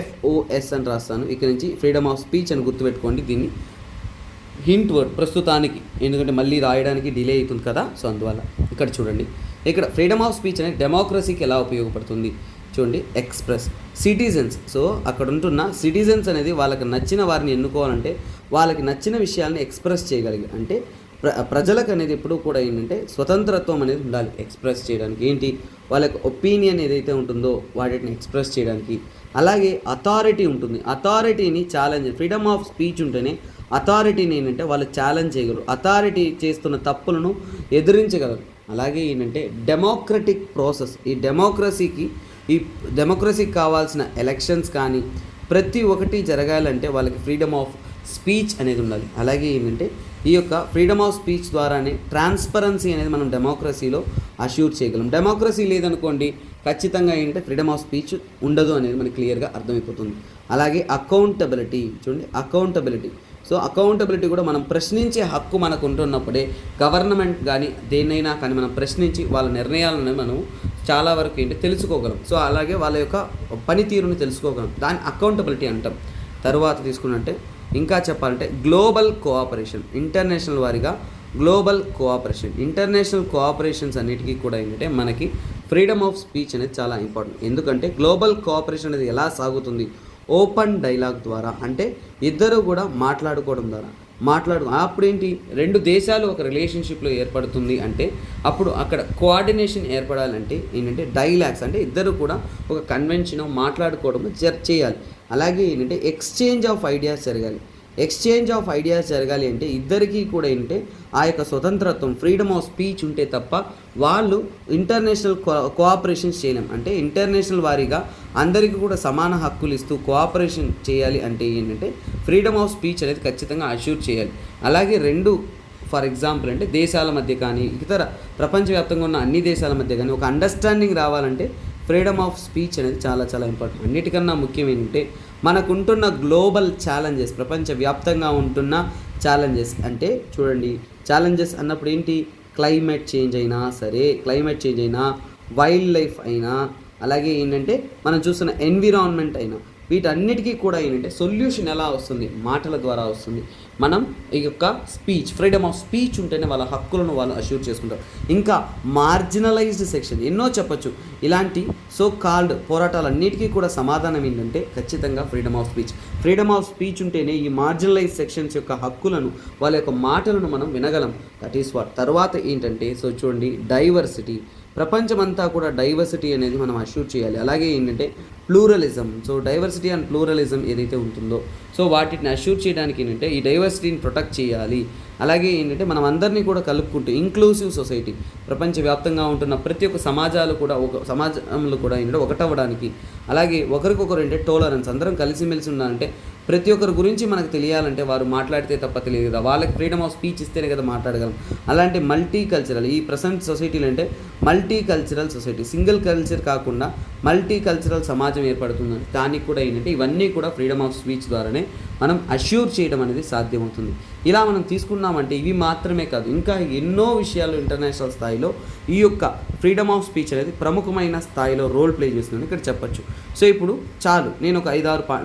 FOS అని రాస్తాను. ఇక్కడ నుంచి ఫ్రీడమ్ ఆఫ్ స్పీచ్ అని గుర్తుపెట్టుకోండి. దీన్ని హింట్ వర్డ్ ప్రస్తుతానికి, ఎందుకంటే మళ్ళీ రాయడానికి డిలే అవుతుంది కదా. సో అందువల్ల ఇక్కడ చూడండి, ఇక్కడ ఫ్రీడమ్ ఆఫ్ స్పీచ్ అనేది డెమోక్రసీకి ఎలా ఉపయోగపడుతుంది చూడండి. ఎక్స్ప్రెస్ సిటిజన్స్, సో అక్కడ ఉంటున్న సిటిజన్స్ అనేది వాళ్ళకి నచ్చిన వారిని ఎన్నుకోవాలంటే వాళ్ళకి నచ్చిన విషయాలను ఎక్స్ప్రెస్ చేయగలిగి, అంటే ప్రజలకు అనేది ఎప్పుడూ కూడా ఏంటంటే స్వతంత్రత్వం అనేది ఉండాలి ఎక్స్ప్రెస్ చేయడానికి. ఏంటి వాళ్ళకి ఒపీనియన్ ఏదైతే ఉంటుందో వాటిని ఎక్స్ప్రెస్ చేయడానికి. అలాగే అథారిటీ ఉంటుంది, అథారిటీని ఛాలెంజ్, ఫ్రీడమ్ ఆఫ్ స్పీచ్ ఉంటేనే అథారిటీని ఏంటంటే వాళ్ళు ఛాలెంజ్ చేయగలరు, అథారిటీ చేస్తున్న తప్పులను ఎదిరించగలరు. అలాగే ఏంటంటే డెమోక్రటిక్ ప్రాసెస్, ఈ డెమోక్రసీకి కావాల్సిన ఎలక్షన్స్ కానీ ప్రతి ఒక్కటి జరగాలంటే వాళ్ళకి ఫ్రీడమ్ ఆఫ్ స్పీచ్ అనేది ఉండాలి. అలాగే ఏంటంటే ఈ యొక్క ఫ్రీడమ్ ఆఫ్ స్పీచ్ ద్వారానే ట్రాన్స్పరెన్సీ అనేది మనం డెమోక్రసీలో అష్యూర్ చేయగలం. డెమోక్రసీ లేదనుకోండి ఖచ్చితంగా ఏంటంటే ఫ్రీడమ్ ఆఫ్ స్పీచ్ ఉండదు అనేది మనకి క్లియర్గా అర్థమైపోతుంది. అలాగే అకౌంటబిలిటీ, చూడండి అకౌంటబిలిటీ. సో అకౌంటబిలిటీ కూడా మనం ప్రశ్నించే హక్కు మనకు ఉంటున్నప్పుడే గవర్నమెంట్ కానీ దేన్నైనా కానీ మనం ప్రశ్నించి వాళ్ళ నిర్ణయాలను మనం చాలా వరకు ఏంటి తెలుసుకోగలం. సో అలాగే వాళ్ళ యొక్క పనితీరుని తెలుసుకోగలం, దాన్ని అకౌంటబిలిటీ అంటాం. తర్వాత తీసుకున్నట్టే ఇంకా చెప్పాలంటే గ్లోబల్ కోఆపరేషన్, ఇంటర్నేషనల్ వారీగా గ్లోబల్ కోఆపరేషన్, ఇంటర్నేషనల్ కోఆపరేషన్స్ అన్నిటికీ కూడా ఏంటంటే మనకి ఫ్రీడమ్ ఆఫ్ స్పీచ్ అనేది చాలా ఇంపార్టెంట్. ఎందుకంటే గ్లోబల్ కోఆపరేషన్ అనేది ఎలా సాగుతుంది, ఓపెన్ డైలాగ్ ద్వారా, అంటే ఇద్దరు కూడా మాట్లాడుకోవడం ద్వారా అప్పుడేంటి రెండు దేశాలు ఒక రిలేషన్షిప్లో ఏర్పడుతుంది అంటే అప్పుడు అక్కడ కోఆర్డినేషన్ ఏర్పడాలంటే ఏంటంటే డైలాగ్స్, అంటే ఇద్దరు కూడా ఒక కన్వెన్షన్ మాట్లాడుకోవడం చేయాలి. అలాగే ఏంటంటే ఎక్స్చేంజ్ ఆఫ్ ఐడియాస్ జరగాలి అంటే ఇద్దరికీ కూడా ఏంటంటే ఆ యొక్క స్వతంత్రత్వం, ఫ్రీడమ్ ఆఫ్ స్పీచ్ ఉంటే తప్ప వాళ్ళు ఇంటర్నేషనల్ కోఆపరేషన్స్ చేయలేం. అంటే ఇంటర్నేషనల్ వారీగా అందరికీ కూడా సమాన హక్కులు ఇస్తూ కోఆపరేషన్ చేయాలి అంటే ఏంటంటే ఫ్రీడమ్ ఆఫ్ స్పీచ్ అనేది ఖచ్చితంగా అష్యూర్ చేయాలి. అలాగే రెండు ఫర్ ఎగ్జాంపుల్ అంటే దేశాల మధ్య కానీ ఇతర ప్రపంచవ్యాప్తంగా ఉన్న అన్ని దేశాల మధ్య కానీ ఒక అండర్స్టాండింగ్ రావాలంటే ఫ్రీడమ్ ఆఫ్ స్పీచ్ అనేది చాలా చాలా ఇంపార్టెంట్. అన్నిటికన్నా ముఖ్యం ఏంటంటే మనకుంటున్న గ్లోబల్ ఛాలెంజెస్, ప్రపంచవ్యాప్తంగా ఉంటున్న ఛాలెంజెస్ అంటే చూడండి, ఛాలెంజెస్ అన్నప్పుడు ఏంటి, క్లైమేట్ చేంజ్ అయినా, వైల్డ్ లైఫ్ అయినా, అలాగే ఏంటంటే మనం చూస్తున్న ఎన్విరాన్మెంట్ అయినా వీటన్నిటికీ కూడా ఏంటంటే సొల్యూషన్ ఎలా వస్తుంది, మాటల ద్వారా వస్తుంది. మనం ఈ యొక్క స్పీచ్, ఫ్రీడమ్ ఆఫ్ స్పీచ్ ఉంటేనే వాళ్ళ హక్కులను వాళ్ళు అష్యూర్ చేసుకుంటారు. ఇంకా మార్జినలైజ్డ్ సెక్షన్ ఎన్నో చెప్పచ్చు. ఇలాంటి సో కాల్డ్ పోరాటాలన్నిటికీ కూడా సమాధానం ఏంటంటే ఖచ్చితంగా freedom of speech. Freedom of speech ఉంటేనే ఈ మార్జినలైజ్ సెక్షన్స్ యొక్క హక్కులను, వాళ్ళ యొక్క మాటలను మనం వినగలం. That is what. తర్వాత ఏంటంటే సో చూడండి, డైవర్సిటీ. ప్రపంచమంతా కూడా డైవర్సిటీ అనేది మనం అష్యూర్ చేయాలి. అలాగే ఏంటంటే pluralism. So diversity and pluralism ఏదైతే ఉంటుందో సో వాటిని అష్యూర్ చేయడానికి ఏంటంటే ఈ డైవర్సిటీని ప్రొటెక్ట్ చేయాలి. అలాగే ఏంటంటే మనం అందరినీ కూడా కలుపుకుంటూ ఇంక్లూసివ్ సొసైటీ, ప్రపంచవ్యాప్తంగా ఉంటున్న ప్రతి ఒక్క సమాజాలు కూడా ఒక సమాజంలో కూడా ఏంటంటే ఒకటవ్వడానికి, అలాగే ఒకరికొకరు ఏంటంటే టోలరెన్స్, అందరం కలిసిమెలిసి ఉన్నారంటే ప్రతి ఒక్కరి గురించి మనకు తెలియాలంటే వారు మాట్లాడితే తప్ప తెలియదు కదా, వాళ్ళకి ఫ్రీడమ్ ఆఫ్ స్పీచ్ ఇస్తేనే కదా మాట్లాడగలం. అలాంటి మల్టీ కల్చరల్ ఈ ప్రజెంట్ సొసైటీలు అంటే multi cultural society, single culture కాకుండా మల్టీ కల్చరల్ సమాజం ఏర్పడుతుంది. దానికి కూడా ఏంటంటే ఇవన్నీ కూడా ఫ్రీడమ్ ఆఫ్ స్పీచ్ ద్వారానే మనం అష్యూర్ చేయడం అనేది సాధ్యమవుతుంది. ఇలా మనం తీసుకున్నామంటే ఇవి మాత్రమే కాదు, ఇంకా ఎన్నో విషయాలు ఇంటర్నేషనల్ స్థాయిలో ఈ యొక్క ఫ్రీడమ్ ఆఫ్ స్పీచ్ అనేది ప్రముఖమైన స్థాయిలో రోల్ ప్లే చేస్తుందని ఇక్కడ చెప్పచ్చు. సో ఇప్పుడు చాలు, నేను ఒక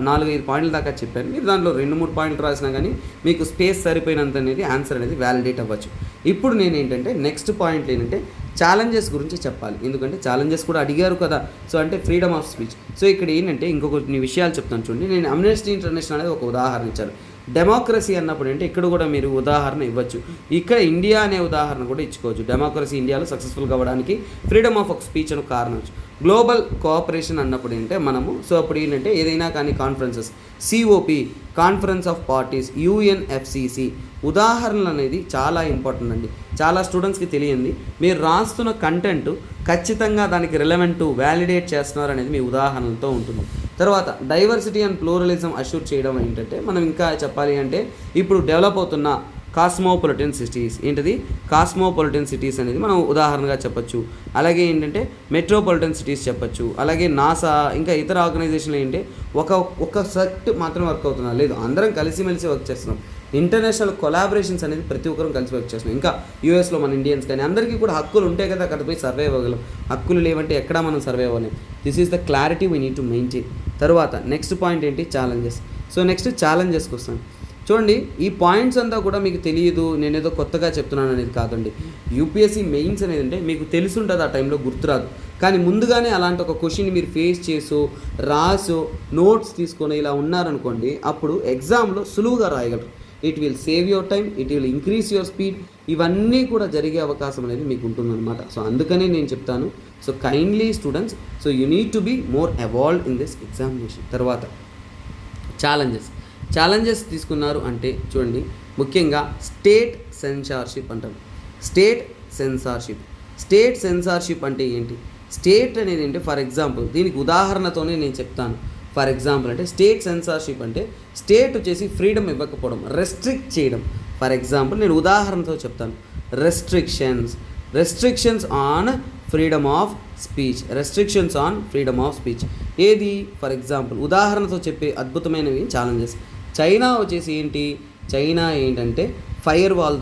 4-5 పాయింట్ల దాకా చెప్పాను. మీరు దాంట్లో 2-3 పాయింట్లు రాసినా కానీ మీకు స్పేస్ సరిపోయినంత అనేది ఆన్సర్ అనేది వ్యాలిడేట్ అవ్వచ్చు. ఇప్పుడు నేను ఏంటంటే నెక్స్ట్ పాయింట్ ఏంటంటే ఛాలెంజెస్ గురించి చెప్పాలి. ఎందుకంటే ఛాలెంజెస్ కూడా అడిగారు కదా. సో అంటే ఫ్రీడమ్ ఆఫ్ స్పీచ్. సో ఇక్కడ ఏంటంటే ఇంకొన్ని విషయాలు చెప్తాను చూడండి. నేను అమ్నెస్టీ ఇంటర్నేషనల్ అనేది ఒక ఉదాహరణ ఇచ్చాను. డెమోక్రసీ అన్నప్పుడు అంటే ఇక్కడ కూడా మీరు ఉదాహరణ ఇవ్వచ్చు. ఇక్కడ ఇండియా అనే ఉదాహరణ కూడా ఇచ్చుకోవచ్చు. డెమోక్రసీ ఇండియాలో సక్సెస్ఫుల్ కావడానికి ఫ్రీడమ్ ఆఫ్ స్పీచ్ అని కారణం. గ్లోబల్ కోఆపరేషన్ అన్నప్పుడు ఏంటంటే మనము సో అప్పుడు ఏంటంటే ఏదైనా కానీ conferences, COP, conference of parties, UNFCCC ఉదాహరణలు అనేది చాలా ఇంపార్టెంట్ అండి. చాలా స్టూడెంట్స్కి తెలియంది. మీరు రాస్తున్న కంటెంట్ ఖచ్చితంగా దానికి రిలవెంట్, వ్యాలిడేట్ చేస్తున్నారు అనేది మీ ఉదాహరణలతో ఉంటుంది. తర్వాత డైవర్సిటీ అండ్ ప్లూరలిజం అష్యూర్ చేయడం ఏంటంటే మనం ఇంకా చెప్పాలి అంటే ఇప్పుడు డెవలప్ అవుతున్న కాస్మోపాలిటన్ సిటీస్ ఏంటిది, కాస్మోపాలిటన్ సిటీస్ అనేది మనం ఉదాహరణగా చెప్పచ్చు. అలాగే ఏంటంటే మెట్రోపాలిటన్ సిటీస్ చెప్పచ్చు. అలాగే నాసా ఇంకా ఇతర ఆర్గనైజేషన్లు ఏంటంటే ఒక సెట్ మాత్రం వర్క్ అవుతున్నా లేదు, అందరం కలిసిమెలిసి వర్క్ చేస్తున్నాం. ఇంటర్నేషనల్ కొలాబరేషన్స్ అనేది ప్రతి ఒక్కరం కలిసి వర్క్ చేస్తున్నాం. ఇంకా యూఎస్లో మన ఇండియన్స్ కానీ అందరికీ కూడా హక్కులు ఉంటాయి కదా, అక్కడ పోయి సర్వే అవ్వగలం. హక్కులు లేవంటే ఎక్కడా మనం సర్వే అవ్వలేం. This is the clarity we need to maintain. తర్వాత నెక్స్ట్ పాయింట్ ఏంటి, ఛాలెంజెస్. సో నెక్స్ట్ ఛాలెంజెస్కి వస్తాను. చూడండి, ఈ పాయింట్స్ అంతా కూడా మీకు తెలియదు, నేనేదో కొత్తగా చెప్తున్నాను అనేది కాదండి. యూపీఎస్సీ మెయిన్స్ అనేది అంటే మీకు తెలిసి ఉంటుంది, ఆ టైంలో గుర్తురాదు. కానీ ముందుగానే అలాంటి ఒక క్వశ్చన్ మీరు ఫేస్ చేసో రాసో నోట్స్ తీసుకొని ఇలా ఉన్నారనుకోండి, అప్పుడు ఎగ్జామ్లో సులువుగా రాయగలరు. It will save your time, it will increase your speed. ఇవన్నీ కూడా జరిగే అవకాశం అనేది మీకు ఉంటుందన్నమాట. సో అందుకనే నేను చెప్తాను, so kindly students, so you need to be more evolved in this examination. తర్వాత ఛాలెంజెస్ తీసుకున్నారు అంటే చూడండి, ముఖ్యంగా స్టేట్ సెన్సార్షిప్ అంటారు. స్టేట్ సెన్సార్షిప్ అంటే ఏంటి? స్టేట్ అనేది ఏంటి? ఫర్ ఎగ్జాంపుల్ దీనికి ఉదాహరణతోనే నేను చెప్తాను. ఫర్ ఎగ్జాంపుల్ అంటే స్టేట్ సెన్సార్షిప్ అంటే స్టేట్ వచ్చేసి ఫ్రీడమ్ ఇవ్వకపోవడం, రెస్ట్రిక్ట్ చేయడం. ఫర్ ఎగ్జాంపుల్ నేను ఉదాహరణతో చెప్తాను. Restrictions on freedom of speech. ఏది? ఫర్ ఎగ్జాంపుల్ ఉదాహరణతో చెప్పే అద్భుతమైనవి ఛాలెంజెస్. చైనా వచ్చేసి ఏంటి? చైనా ఏంటంటే ఫైర్ వాల్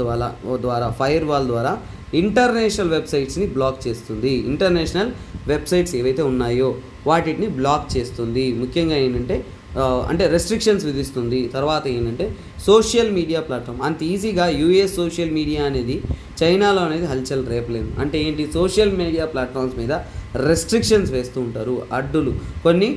ద్వారా ఇంటర్నేషనల్ వెబ్సైట్స్ని బ్లాక్ చేస్తుంది. ఇంటర్నేషనల్ వెబ్సైట్స్ ఏవైతే ఉన్నాయో వాటిని బ్లాక్ చేస్తుంది. ముఖ్యంగా ఏంటంటే అంటే రెస్ట్రిక్షన్స్ విధిస్తుంది. తర్వాత ఏంటంటే సోషల్ మీడియా ప్లాట్ఫామ్. అంత ఈజీగా యూఎస్ సోషల్ మీడియా అనేది చైనాలో అనేది హల్చల్ రేపలేదు. అంటే ఏంటి? సోషల్ మీడియా ప్లాట్ఫామ్స్ మీద రెస్ట్రిక్షన్స్ వేస్తూ ఉంటారు, అడ్డులు, కొన్ని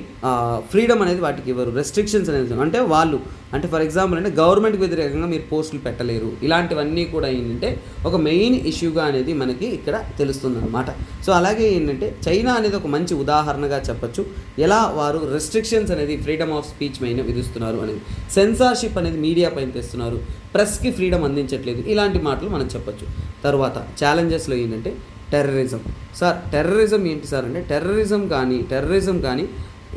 ఫ్రీడమ్ అనేది వాటికి ఇవ్వరు. రెస్ట్రిక్షన్స్ అనేది అంటే వాళ్ళు అంటే ఫర్ ఎగ్జాంపుల్ అంటే గవర్నమెంట్కి వ్యతిరేకంగా మీరు పోస్టులు పెట్టలేరు. ఇలాంటివన్నీ కూడా ఏంటంటే ఒక మెయిన్ ఇష్యూగా అనేది మనకి ఇక్కడ తెలుస్తుంది అనమాట. సో అలాగే ఏంటంటే చైనా అనేది ఒక మంచి ఉదాహరణగా చెప్పచ్చు, ఎలా వారు రెస్ట్రిక్షన్స్ అనేది ఫ్రీడమ్ ఆఫ్ స్పీచ్ పైన విధిస్తున్నారు అనేది. సెన్సార్షిప్ అనేది మీడియా పైన తెస్తున్నారు, ప్రెస్కి ఫ్రీడమ్ అందించట్లేదు, ఇలాంటి మాటలు మనం చెప్పచ్చు. తర్వాత ఛాలెంజెస్లో ఏంటంటే టెర్రరిజం. సార్ టెర్రరిజం ఏంటి సార్ అంటే టెర్రరిజం కానీ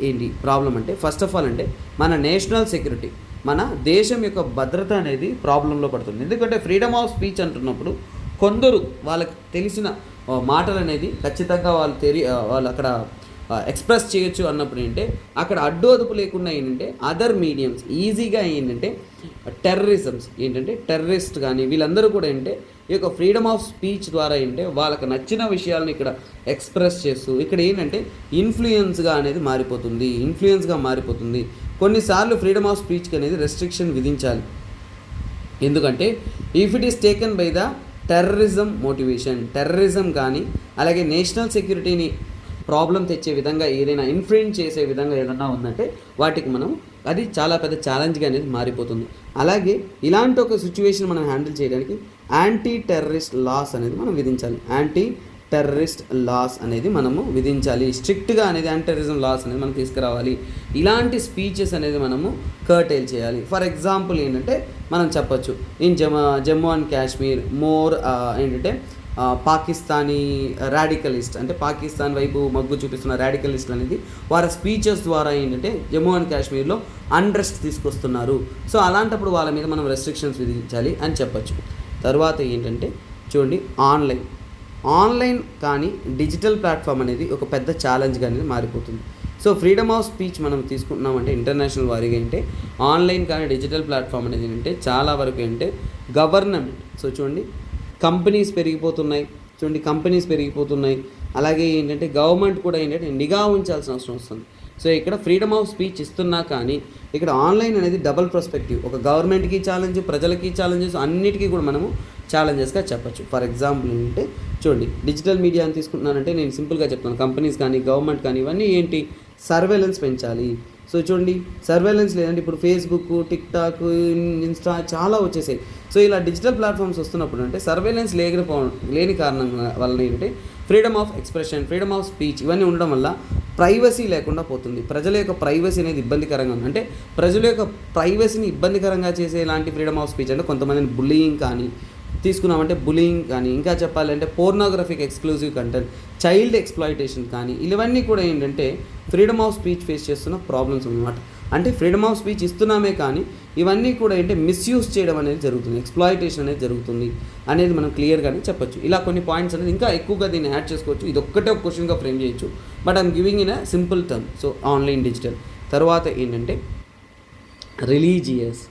ఏంటి ప్రాబ్లం అంటే ఫస్ట్ ఆఫ్ ఆల్ అంటే మన నేషనల్ సెక్యూరిటీ, మన దేశం యొక్క భద్రత అనేది ప్రాబ్లంలో పడుతుంది. ఎందుకంటే ఫ్రీడమ్ ఆఫ్ స్పీచ్ అంటున్నప్పుడు కొందరు వాళ్ళకి తెలిసిన మాటలు అనేది ఖచ్చితంగా వాళ్ళు అక్కడ ఎక్స్ప్రెస్ చేయొచ్చు అన్నప్పుడు ఏంటంటే అక్కడ అడ్డు అదుపు లేకుండా ఏంటంటే అదర్ మీడియమ్స్ ఈజీగా ఏంటంటే టెర్రరిజమ్స్ ఏంటంటే టెర్రరిస్ట్ కానీ వీళ్ళందరూ కూడా ఏంటంటే ఈ యొక్క ఫ్రీడమ్ ఆఫ్ స్పీచ్ ద్వారా ఏంటంటే వాళ్ళకి నచ్చిన విషయాలను ఇక్కడ ఎక్స్ప్రెస్ చేస్తూ ఇక్కడ ఏంటంటే ఇన్ఫ్లుయెన్స్గా మారిపోతుంది. కొన్నిసార్లు ఫ్రీడమ్ ఆఫ్ స్పీచ్కి అనేది రెస్ట్రిక్షన్ విధించాలి. ఎందుకంటే if it is taken by the terrorism కానీ అలాగే నేషనల్ సెక్యూరిటీని ప్రాబ్లం తెచ్చే విధంగా ఏదైనా ఇన్ఫ్లుయెన్స్ చేసే విధంగా ఏదైనా ఉందంటే వాటికి మనం అది చాలా పెద్ద ఛాలెంజ్గా అనేది మారిపోతుంది. అలాగే ఇలాంటి ఒక సిచ్యువేషన్ మనం హ్యాండిల్ చేయడానికి యాంటీ టెర్రరిస్ట్ లాస్ అనేది మనము విధించాలి. స్ట్రిక్ట్గా అనేది యాంటీ టెర్రరిజం లాస్ అనేది మనం తీసుకురావాలి. ఇలాంటి స్పీచెస్ అనేది మనము కర్టైల్ చేయాలి. ఫర్ ఎగ్జాంపుల్ ఏంటంటే మనం చెప్పొచ్చు in Jammu and Kashmir more ఏంటంటే పాకిస్తానీ రాడికలిస్ట్ అంటే పాకిస్తాన్ వైపు మగ్గు చూపిస్తున్న రాడికలిస్ట్ అనేది వారి స్పీచెస్ ద్వారా ఏంటంటే జమ్మూ అండ్ కాశ్మీర్లో అన్రెస్ట్ తీసుకొస్తున్నారు. సో అలాంటప్పుడు వాళ్ళ మీద మనం రెస్ట్రిక్షన్స్ విధించాలి అని చెప్పచ్చు. తర్వాత ఏంటంటే చూడండి ఆన్లైన్ కానీ డిజిటల్ ప్లాట్ఫామ్ అనేది ఒక పెద్ద ఛాలెంజ్గా అనేది మారిపోతుంది. సో ఫ్రీడమ్ ఆఫ్ స్పీచ్ మనం తీసుకుంటున్నామంటే ఇంటర్నేషనల్ వారీగా అంటే ఆన్లైన్ కానీ డిజిటల్ ప్లాట్ఫామ్ అనేది ఏంటంటే చాలా వరకు ఏంటంటే గవర్నమెంట్ సో చూడండి కంపెనీస్ పెరిగిపోతున్నాయి. అలాగే ఏంటంటే గవర్నమెంట్ కూడా ఏంటంటే నిఘా ఉంచాల్సిన అవసరం వస్తుంది. సో ఇక్కడ ఫ్రీడమ్ ఆఫ్ స్పీచ్ ఇస్తున్నా కానీ ఇక్కడ ఆన్లైన్ అనేది డబుల్ పర్స్పెక్టివ్, ఒక గవర్నమెంట్కి ఛాలెంజ్, ప్రజలకి ఛాలెంజెస్, అన్నిటికీ కూడా మనము ఛాలెంజెస్గా చెప్పచ్చు. ఫర్ ఎగ్జాంపుల్ ఏంటంటే చూడండి డిజిటల్ మీడియా అని తీసుకుంటున్నానంటే నేను సింపుల్గా చెప్తాను. కంపెనీస్ కానీ గవర్నమెంట్ కానీ ఇవన్నీ ఏంటి సర్వేలెన్స్ పెంచాలి. సో చూడండి సర్వేలెన్స్ లేదంటే ఇప్పుడు ఫేస్బుక్, టిక్టాక్, ఇన్స్టా చాలా వచ్చేసాయి. సో ఇలా డిజిటల్ ప్లాట్ఫామ్స్ వస్తున్నప్పుడు అంటే సర్వేలెన్స్ లేని కారణం వలన ఏంటంటే freedom of expression, freedom of speech ఇవన్నీ ఉండడం వల్ల ప్రైవసీ లేకుండా పోతుంది. ప్రజల యొక్క ప్రైవసీ అనేది ఇబ్బందికరంగా ఉంది. అంటే ప్రజల యొక్క ప్రైవసీని ఇబ్బందికరంగా చేసే ఇలాంటి ఫ్రీడమ్ ఆఫ్ స్పీచ్ అంటే కొంతమందిని బుల్లింగ్ కానీ ఇంకా చెప్పాలంటే పోర్నోగ్రఫిక్ ఎక్స్క్లూజివ్ కంటెంట్, చైల్డ్ ఎక్స్ప్లాయిటేషన్ కానీ ఇవన్నీ కూడా ఏంటంటే ఫ్రీడమ్ ఆఫ్ స్పీచ్ ఫేస్ చేస్తున్న ప్రాబ్లమ్స్ అన్నమాట. అంటే ఫ్రీడమ్ ఆఫ్ స్పీచ్ ఇస్తున్నామే కానీ ఇవన్నీ కూడా ఏంటంటే మిస్యూజ్ చేయడం అనేది జరుగుతుంది, ఎక్స్ప్లాయిటేషన్ అనేది జరుగుతుంది అనేది మనం క్లియర్గానే చెప్పొచ్చు. ఇలా కొన్ని పాయింట్స్ అనేది ఇంకా ఎక్కువగా దీన్ని యాడ్ చేసుకోవచ్చు. ఇది ఒక్కటే ఒక క్వశ్చన్గా ఫ్రేమ్ చేయొచ్చు, but I'm giving in a simple term. So online digital తర్వాత ఏంటంటే రిలీజియస్.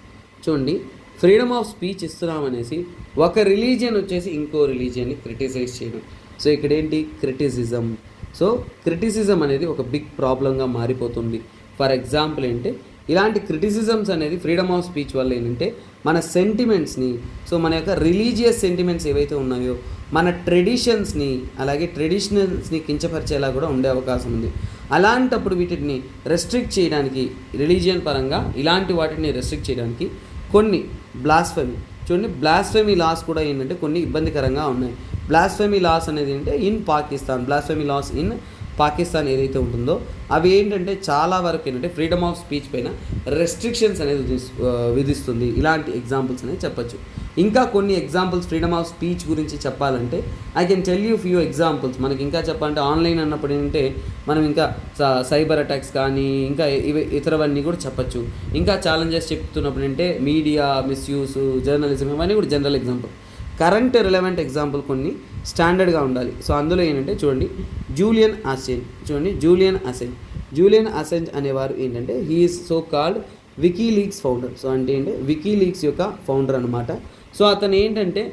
చూడండి ఫ్రీడమ్ ఆఫ్ స్పీచ్ ఇస్తున్నామనేసి ఒక రిలీజియన్ వచ్చేసి ఇంకో రిలీజియన్ని క్రిటిసైజ్ చేయడం. సో ఇక్కడ ఏంటి క్రిటిసిజం. సో క్రిటిసిజం అనేది ఒక బిగ్ ప్రాబ్లంగా మారిపోతుంది. ఫర్ ఎగ్జాంపుల్ ఏంటంటే ఇలాంటి క్రిటిసిజమ్స్ అనేది ఫ్రీడమ్ ఆఫ్ స్పీచ్ వల్ల ఏంటంటే మన సెంటిమెంట్స్ని, సో మన యొక్క రిలీజియస్ సెంటిమెంట్స్ ఏవైతే ఉన్నాయో మన ట్రెడిషన్స్ని అలాగే ట్రెడిషనల్స్ని కించపరిచేలా కూడా ఉండే అవకాశం ఉంది. అలాంటప్పుడు వీటిని రెస్ట్రిక్ట్ చేయడానికి రిలీజియన్ పరంగా ఇలాంటి వాటిని రెస్ట్రిక్ట్ చేయడానికి కొన్ని బ్లాస్ఫెమీ లాస్ కూడా ఏంటంటే కొన్ని ఇబ్బందికరంగా ఉన్నాయి. బ్లాస్ఫెమీ లాస్ అనేది ఏంటంటే బ్లాస్ఫెమీ లాస్ ఇన్ పాకిస్తాన్ ఏదైతే ఉంటుందో అవి ఏంటంటే చాలా వరకు ఏంటంటే ఫ్రీడమ్ ఆఫ్ స్పీచ్ పైన రెస్ట్రిక్షన్స్ అనేది విధిస్తుంది. ఇలాంటి ఎగ్జాంపుల్స్ అనేది చెప్పచ్చు. ఇంకా కొన్ని ఎగ్జాంపుల్స్ ఫ్రీడమ్ ఆఫ్ స్పీచ్ గురించి చెప్పాలంటే I can tell you few examples. మనకి ఇంకా చెప్పాలంటే ఆన్లైన్ అన్నప్పుడు ఏంటంటే మనం ఇంకా సైబర్ అటాక్స్ కానీ ఇంకా ఇతరవన్నీ కూడా చెప్పచ్చు. ఇంకా ఛాలెంజెస్ చెప్తున్నప్పుడు అంటే మీడియా మిస్యూస్, జర్నలిజం ఇవన్నీ కూడా general example. Current relevant example కొన్ని స్టాండర్డ్గా ఉండాలి. సో అందులో ఏంటంటే చూడండి జూలియన్ అసెంజ్ అనేవారు ఏంటంటే he is so called WikiLeaks founder. So అంటే ఏంటంటే వికీలీక్స్ యొక్క ఫౌండర్ అనమాట. సో అతను ఏంటంటే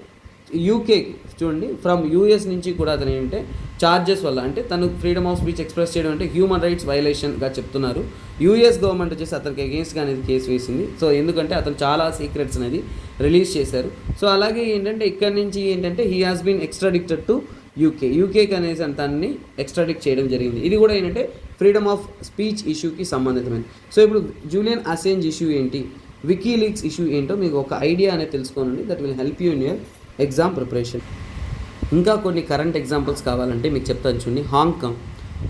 యూకే చూడండి ఫ్రమ్ యూఎస్ నుంచి కూడా అతను ఏంటంటే చార్జెస్ వల్ల అంటే తను ఫ్రీడమ్ ఆఫ్ స్పీచ్ ఎక్స్ప్రెస్ చేయడం అంటే హ్యూమన్ రైట్స్ వైలేషన్గా చెప్తున్నారు. యూఎస్ గవర్నమెంట్ వచ్చేసి అతనికి అగెయిన్స్ట్గా అనేది కేసు వేసింది. సో ఎందుకంటే అతను చాలా సీక్రెట్స్ అనేది రిలీజ్ చేశారు. సో అలాగే ఏంటంటే ఇక్కడ నుంచి ఏంటంటే he has been extradited to యూకేకి అనేసి తనని ఎక్స్ట్రాడిక్ట్ చేయడం జరిగింది. ఇది కూడా ఏంటంటే ఫ్రీడమ్ ఆఫ్ స్పీచ్ ఇష్యూకి సంబంధితమైనది. సో ఇప్పుడు జూలియన్ అసెంజ్ ఇష్యూ ఏంటి, వికీలీక్స్ ఇష్యూ ఏంటో మీకు ఒక ఐడియా అనేది తెలుసుకోనండి. That will help you in your exam preparation. ఇంకా కొన్ని కరెంట్ ఎగ్జాంపుల్స్ కావాలంటే మీకు చెప్తాను చూడండి.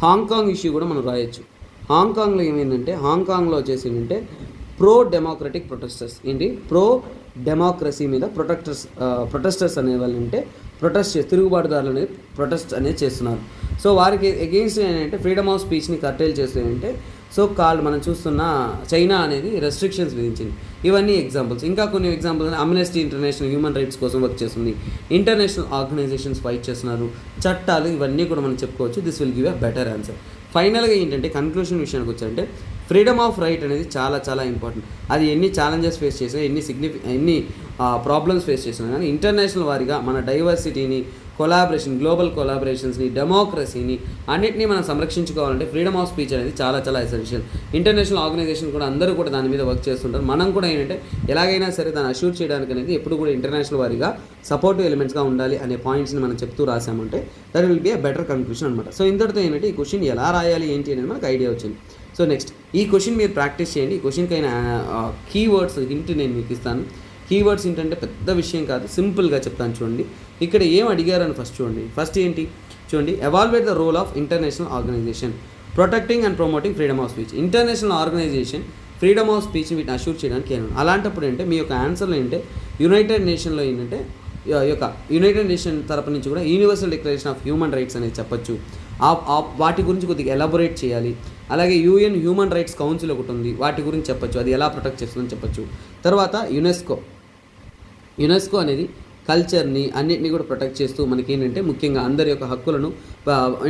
హాంకాంగ్ ఇష్యూ కూడా మనం రాయొచ్చు. హాంకాంగ్లో ఏమైందంటే హాంకాంగ్లో వచ్చేసి ఏంటంటే ప్రో డెమోక్రటిక్ డెమోక్రసీ మీద ప్రొటెస్టర్స్ అనే వాళ్ళు అంటే తిరుగుబాటుదారులు అనేది ప్రొటెస్ట్ అనేది చేస్తున్నారు. సో వారికి అగెయిన్స్ట్ ఏంటంటే ఫ్రీడమ్ ఆఫ్ స్పీచ్ని కర్టైల్ చేస్తుందంటే సో మనం చూస్తున్న చైనా అనేది రెస్ట్రిక్షన్స్ విధించింది. ఇవన్నీ ఎగ్జాంపుల్స్. ఇంకా కొన్ని examples Amnesty international human rights కోసం వర్క్ చేస్తుంది, ఇంటర్నేషనల్ ఆర్గనైజేషన్స్ ఫైట్ చేస్తున్నారు, చట్టాలు ఇవన్నీ కూడా మనం చెప్పుకోవచ్చు. This will give a better answer. ఫైనల్గా ఏంటంటే కన్క్లూషన్ విషయానికి వచ్చారంటే ఫ్రీడమ్ ఆఫ్ రైట్ అనేది చాలా చాలా ఇంపార్టెంట్. అది ఎన్ని ఛాలెంజెస్ ఫేస్ చేసినా, ఎన్ని ప్రాబ్లమ్స్ ఫేస్ చేసినా కానీ ఇంటర్నేషనల్ వారీగా మన డైవర్సిటీని, గ్లోబల్ కొలాబరేషన్స్ని, డెమోక్రసీని అన్నింటినీ మనం సంరక్షించుకోవాలంటే ఫ్రీడమ్ ఆఫ్ స్పీచ్ అనేది చాలా చాలా ఎసెన్షియల్. ఇంటర్నేషనల్ ఆర్గనైజేషన్ కూడా అందరూ కూడా దాని మీద వర్క్ చేస్తుంటారు. మనం కూడా ఏంటంటే ఎలాగైనా సరే దాన్ని అష్యూర్ చేయడానికి అనేది ఎప్పుడు కూడా ఇంటర్నేషనల్ వారీగా సపోర్టివ్ ఎలిమెంట్స్గా ఉండాలి అనే పాయింట్స్ని మనం చెప్తూ రాసామంటే that will be a better conclusion అనమాట. సో ఇంతటితో ఏంటంటే ఈ క్వశ్చన్ ఎలా రాయాలి ఏంటి అనేది మనకు ఐడియా వచ్చింది. సో నెక్స్ట్ ఈ క్వశ్చన్ మీరు ప్రాక్టీస్ చేయండి. ఈ క్వశ్చన్కి అయిన కీవర్డ్స్ హింట్ నేను మీకు ఇస్తాను. కీవర్డ్స్ ఏంటంటే పెద్ద విషయం కాదు, సింపుల్గా చెప్తాను చూడండి. ఇక్కడ ఏం అడిగారని ఫస్ట్ చూడండి. ఫస్ట్ ఏంటి చూడండి, evaluate the role of international organisation protecting and promoting freedom of speech. International organisation freedom of స్పీచ్ని వీటిని అష్యూర్ చేయడానికి ఏమన్నా. అలాంటప్పుడు ఏంటంటే మీ యొక్క ఆన్సర్లో ఏంటంటే యునైటెడ్ నేషన్లో ఏంటంటే యునైటెడ్ నేషన్ తరపు నుంచి కూడా universal declaration of human rights అనేది చెప్పొచ్చు. వాటి గురించి కొద్దిగా ఎలాబొరేట్ చేయాలి. అలాగే యూఎన్ హ్యూమన్ రైట్స్ కౌన్సిల్ ఒకటి ఉంది, వాటి గురించి చెప్పొచ్చు, అది ఎలా ప్రొటెక్ట్ చేస్తుందని చెప్పొచ్చు. తర్వాత యునెస్కో అనేది కల్చర్ని అన్నింటినీ కూడా ప్రొటెక్ట్ చేస్తూ మనకి ఏంటంటే ముఖ్యంగా అందరి యొక్క హక్కులను,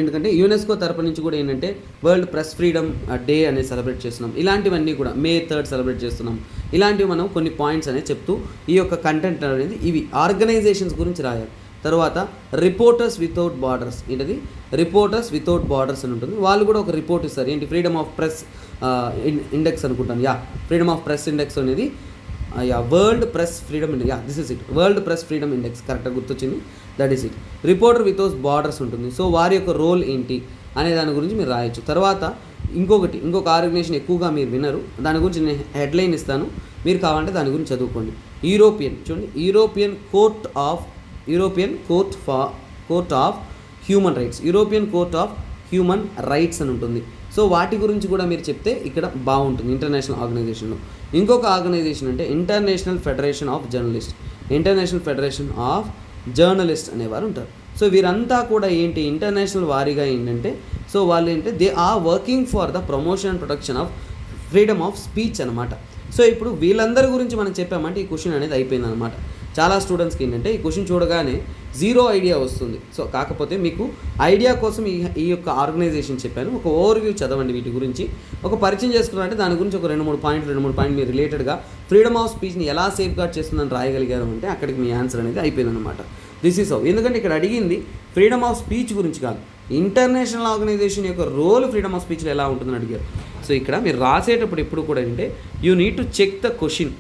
ఎందుకంటే యునెస్కో తరపు నుంచి కూడా ఏంటంటే వరల్డ్ ప్రెస్ ఫ్రీడమ్ డే అనేది సెలబ్రేట్ చేస్తున్నాం. ఇలాంటివన్నీ కూడా May 3rd సెలబ్రేట్ చేస్తున్నాం. ఇలాంటివి మనం కొన్ని పాయింట్స్ అనేది చెప్తూ ఈ యొక్క కంటెంట్ అనేది ఇవి ఆర్గనైజేషన్స్ గురించి రాయాలి. తర్వాత రిపోర్టర్స్ వితౌట్ బార్డర్స్, ఏంటది రిపోర్టర్స్ వితౌట్ బార్డర్స్ అని ఉంటుంది. వాళ్ళు కూడా ఒక రిపోర్ట్ ఇస్తారు. ఏంటి ఫ్రీడమ్ ఆఫ్ ప్రెస్ ఇండెక్స్ అనుకుంటాను. ఫ్రీడమ్ ఆఫ్ ప్రెస్ ఇండెక్స్ అనేది world press freedom index. This is it, world press freedom index కరెక్ట్గా గుర్తొచ్చింది. That is it. Reporter without borders ఉంటుంది. సో వారి యొక్క రోల్ ఏంటి అనే దాని గురించి మీరు రాయొచ్చు. తర్వాత ఇంకొక ఆర్గనైజేషన్ ఎక్కువగా మీరు వినరు, దాని గురించి నేను హెడ్లైన్ ఇస్తాను, మీరు కావాలంటే దాని గురించి చదువుకోండి. చూడండి, European court of human rights అని ఉంటుంది. సో వాటి గురించి కూడా మీరు చెప్తే ఇక్కడ బాగుంటుంది ఇంటర్నేషనల్ ఆర్గనైజేషన్లో. ఇంకొక ఆర్గనైజేషన్ అంటే ఇంటర్నేషనల్ ఫెడరేషన్ ఆఫ్ జర్నలిస్ట్ అనేవారు ఉంటారు. సో వీరంతా కూడా ఏంటి ఇంటర్నేషనల్ వారీగా ఏంటంటే సో వాళ్ళు ఏంటంటే they are working for the promotion and protection of freedom of speech అనమాట. సో ఇప్పుడు వీళ్ళందరి గురించి మనం చెప్పామంటే ఈ క్వశ్చన్ అనేది అయిపోయింది అనమాట. చాలా స్టూడెంట్స్కి ఏంటంటే ఈ క్వశ్చన్ చూడగానే జీరో ఐడియా వస్తుంది. సో కాకపోతే మీకు ఐడియా కోసం ఈ యొక్క ఆర్గనైజేషన్ చెప్పాను. ఒక ఓవర్వ్యూ చదవండి, వీటి గురించి ఒక పరిచయం చేసుకున్నారంటే దాని గురించి ఒక రెండు మూడు పాయింట్లు మీరు రిలేటెడ్గా ఫ్రీడమ్ ఆఫ్ స్పీచ్ని ఎలా సేఫ్ గార్డ్ చేస్తుందని రాయగలిగారు అంటే అక్కడికి మీ ఆన్సర్ అనేది అయిపోయింది అనమాట. This is how. ఎందుకంటే ఇక్కడ అడిగింది ఫ్రీడమ్ ఆఫ్ స్పీచ్ గురించి కాదు, ఇంటర్నేషనల్ ఆర్గనైజేషన్ యొక్క రోల్ ఫ్రీడమ్ ఆఫ్ స్పీచ్లో ఎలా ఉంటుందని అడిగారు. సో ఇక్కడ మీరు రాసేటప్పుడు ఎప్పుడు కూడా అంటే you need to check the question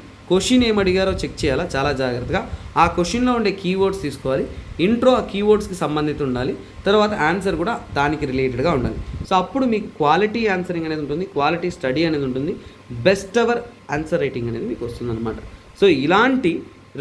ఏం అడిగారో చెక్ చేయాలా చాలా జాగ్రత్తగా. ఆ క్వశ్చన్లో ఉండే కీవర్డ్స్ తీసుకోవాలి. ఇంట్రో ఆ కీవర్డ్స్కి సంబంధించి ఉండాలి. తర్వాత ఆన్సర్ కూడా దానికి రిలేటెడ్గా ఉండాలి. సో అప్పుడు మీకు క్వాలిటీ ఆన్సరింగ్ అనేది ఉంటుంది, క్వాలిటీ స్టడీ అనేది ఉంటుంది, బెస్ట్ అవర్ ఆన్సర్ రైటింగ్ అనేది మీకు వస్తుంది అనమాట. సో ఇలాంటి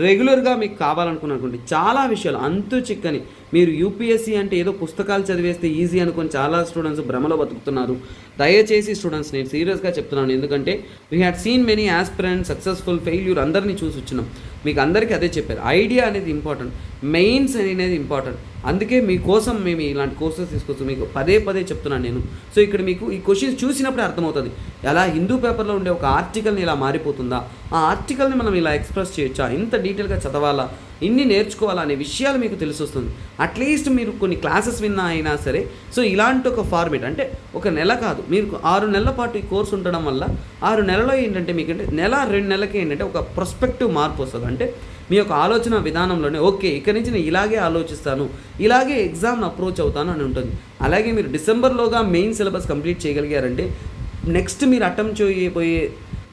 రెగ్యులర్గా మీకు కావాలనుకున్నటువంటి చాలా విషయాలు అంతు చిక్కని, మీరు యూపీఎస్సీ అంటే ఏదో పుస్తకాలు చదివేస్తే ఈజీ అనుకొని చాలా స్టూడెంట్స్ భ్రమలో బతుకుతున్నారు. దయచేసి స్టూడెంట్స్ నేను సీరియస్గా చెప్తున్నాను, ఎందుకంటే we had seen many aspirants, successful, failure అందరినీ చూసి వచ్చినాం. మీకు అందరికీ అదే చెప్పారు, ఐడియా అనేది ఇంపార్టెంట్, మెయిన్స్ అనేది ఇంపార్టెంట్. అందుకే మీకోసం మేము ఇలాంటి కోర్సెస్ తీసుకొస్తాం, మీకు పదే చెప్తున్నాను నేను. సో ఇక్కడ మీకు ఈ క్వశ్చన్స్ చూసినప్పుడే అర్థమవుతుంది, ఎలా హిందూ పేపర్లో ఉండే ఒక ఆర్టికల్ని ఇలా మారిపోతుందా, ఆ ఆర్టికల్ని మనం ఇలా ఎక్స్ప్రెస్ చేయొచ్చా, ఇంత డీటెయిల్గా చదవాలా, ఇన్ని నేర్చుకోవాలా అనే విషయాలు మీకు తెలిసొస్తుంది. అట్లీస్ట్ మీరు కొన్ని క్లాసెస్ విన్నా అయినా సరే. సో ఇలాంటి ఒక ఫార్మేట్ అంటే ఒక నెల కాదు, మీరు 6 నెలల పాటు ఈ కోర్సు ఉండడం వల్ల 6 నెలలో ఏంటంటే మీకంటే 1-2 నెలలకి ఏంటంటే ఒక ప్రొస్పెక్టివ్ మార్పు వస్తుంది. అంటే మీ యొక్క ఆలోచన విధానంలోనే ఓకే ఇక్కడి నుంచి నేను ఇలాగే ఆలోచిస్తాను, ఇలాగే ఎగ్జామ్ను అప్రోచ్ అవుతాను అని ఉంటుంది. అలాగే మీరు డిసెంబర్లోగా మెయిన్ సిలబస్ కంప్లీట్ చేయగలిగారంటే నెక్స్ట్ మీరు అటెంప్ట్ చేయబోయే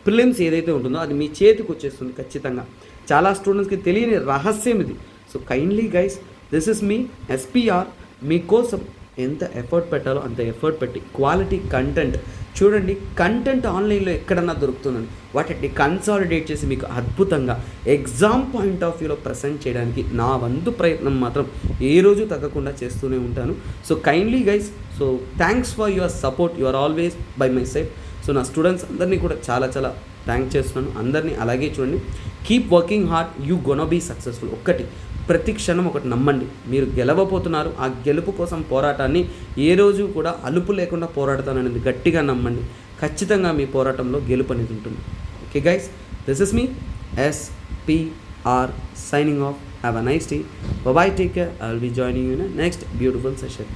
ప్రిలిమ్స్ ఏదైతే ఉంటుందో అది మీ చేతికి వచ్చేస్తుంది ఖచ్చితంగా. చాలా స్టూడెంట్స్కి తెలియని రహస్యం ఇది. So kindly guys, this is me SPR. మీకోసం ఎంత ఎఫర్ట్ పెట్టాలో అంత ఎఫర్ట్ పెట్టి క్వాలిటీ కంటెంట్ చూడండి. కంటెంట్ ఆన్లైన్లో ఎక్కడన్నా దొరుకుతుందండి, వాటిని కన్సాలిడేట్ చేసి మీకు అద్భుతంగా ఎగ్జామ్ పాయింట్ ఆఫ్ వ్యూలో ప్రజెంట్ చేయడానికి నా వంతు ప్రయత్నం మాత్రం ఏ రోజు తగ్గకుండా చేస్తూనే ఉంటాను. So kindly guys, so thanks for your support, you are always by my side. So నా స్టూడెంట్స్ అందరినీ కూడా చాలా థ్యాంక్ చేస్తున్నాను. అందరినీ అలాగే చూడండి, keep working hard, you gonna be successful. ప్రతి క్షణం ఒకటి నమ్మండి, మీరు గెలవబోతున్నారు. ఆ గెలుపు కోసం పోరాటాన్ని ఏ రోజు కూడా అలుపు లేకుండా పోరాడతాననేది గట్టిగా నమ్మండి. ఖచ్చితంగా మీ పోరాటంలో గెలుపు అనేది ఉంటుంది. Okay guys, this is me SPR signing off. Have a nice day. Bye bye, take care. I will be joining you in a next beautiful session.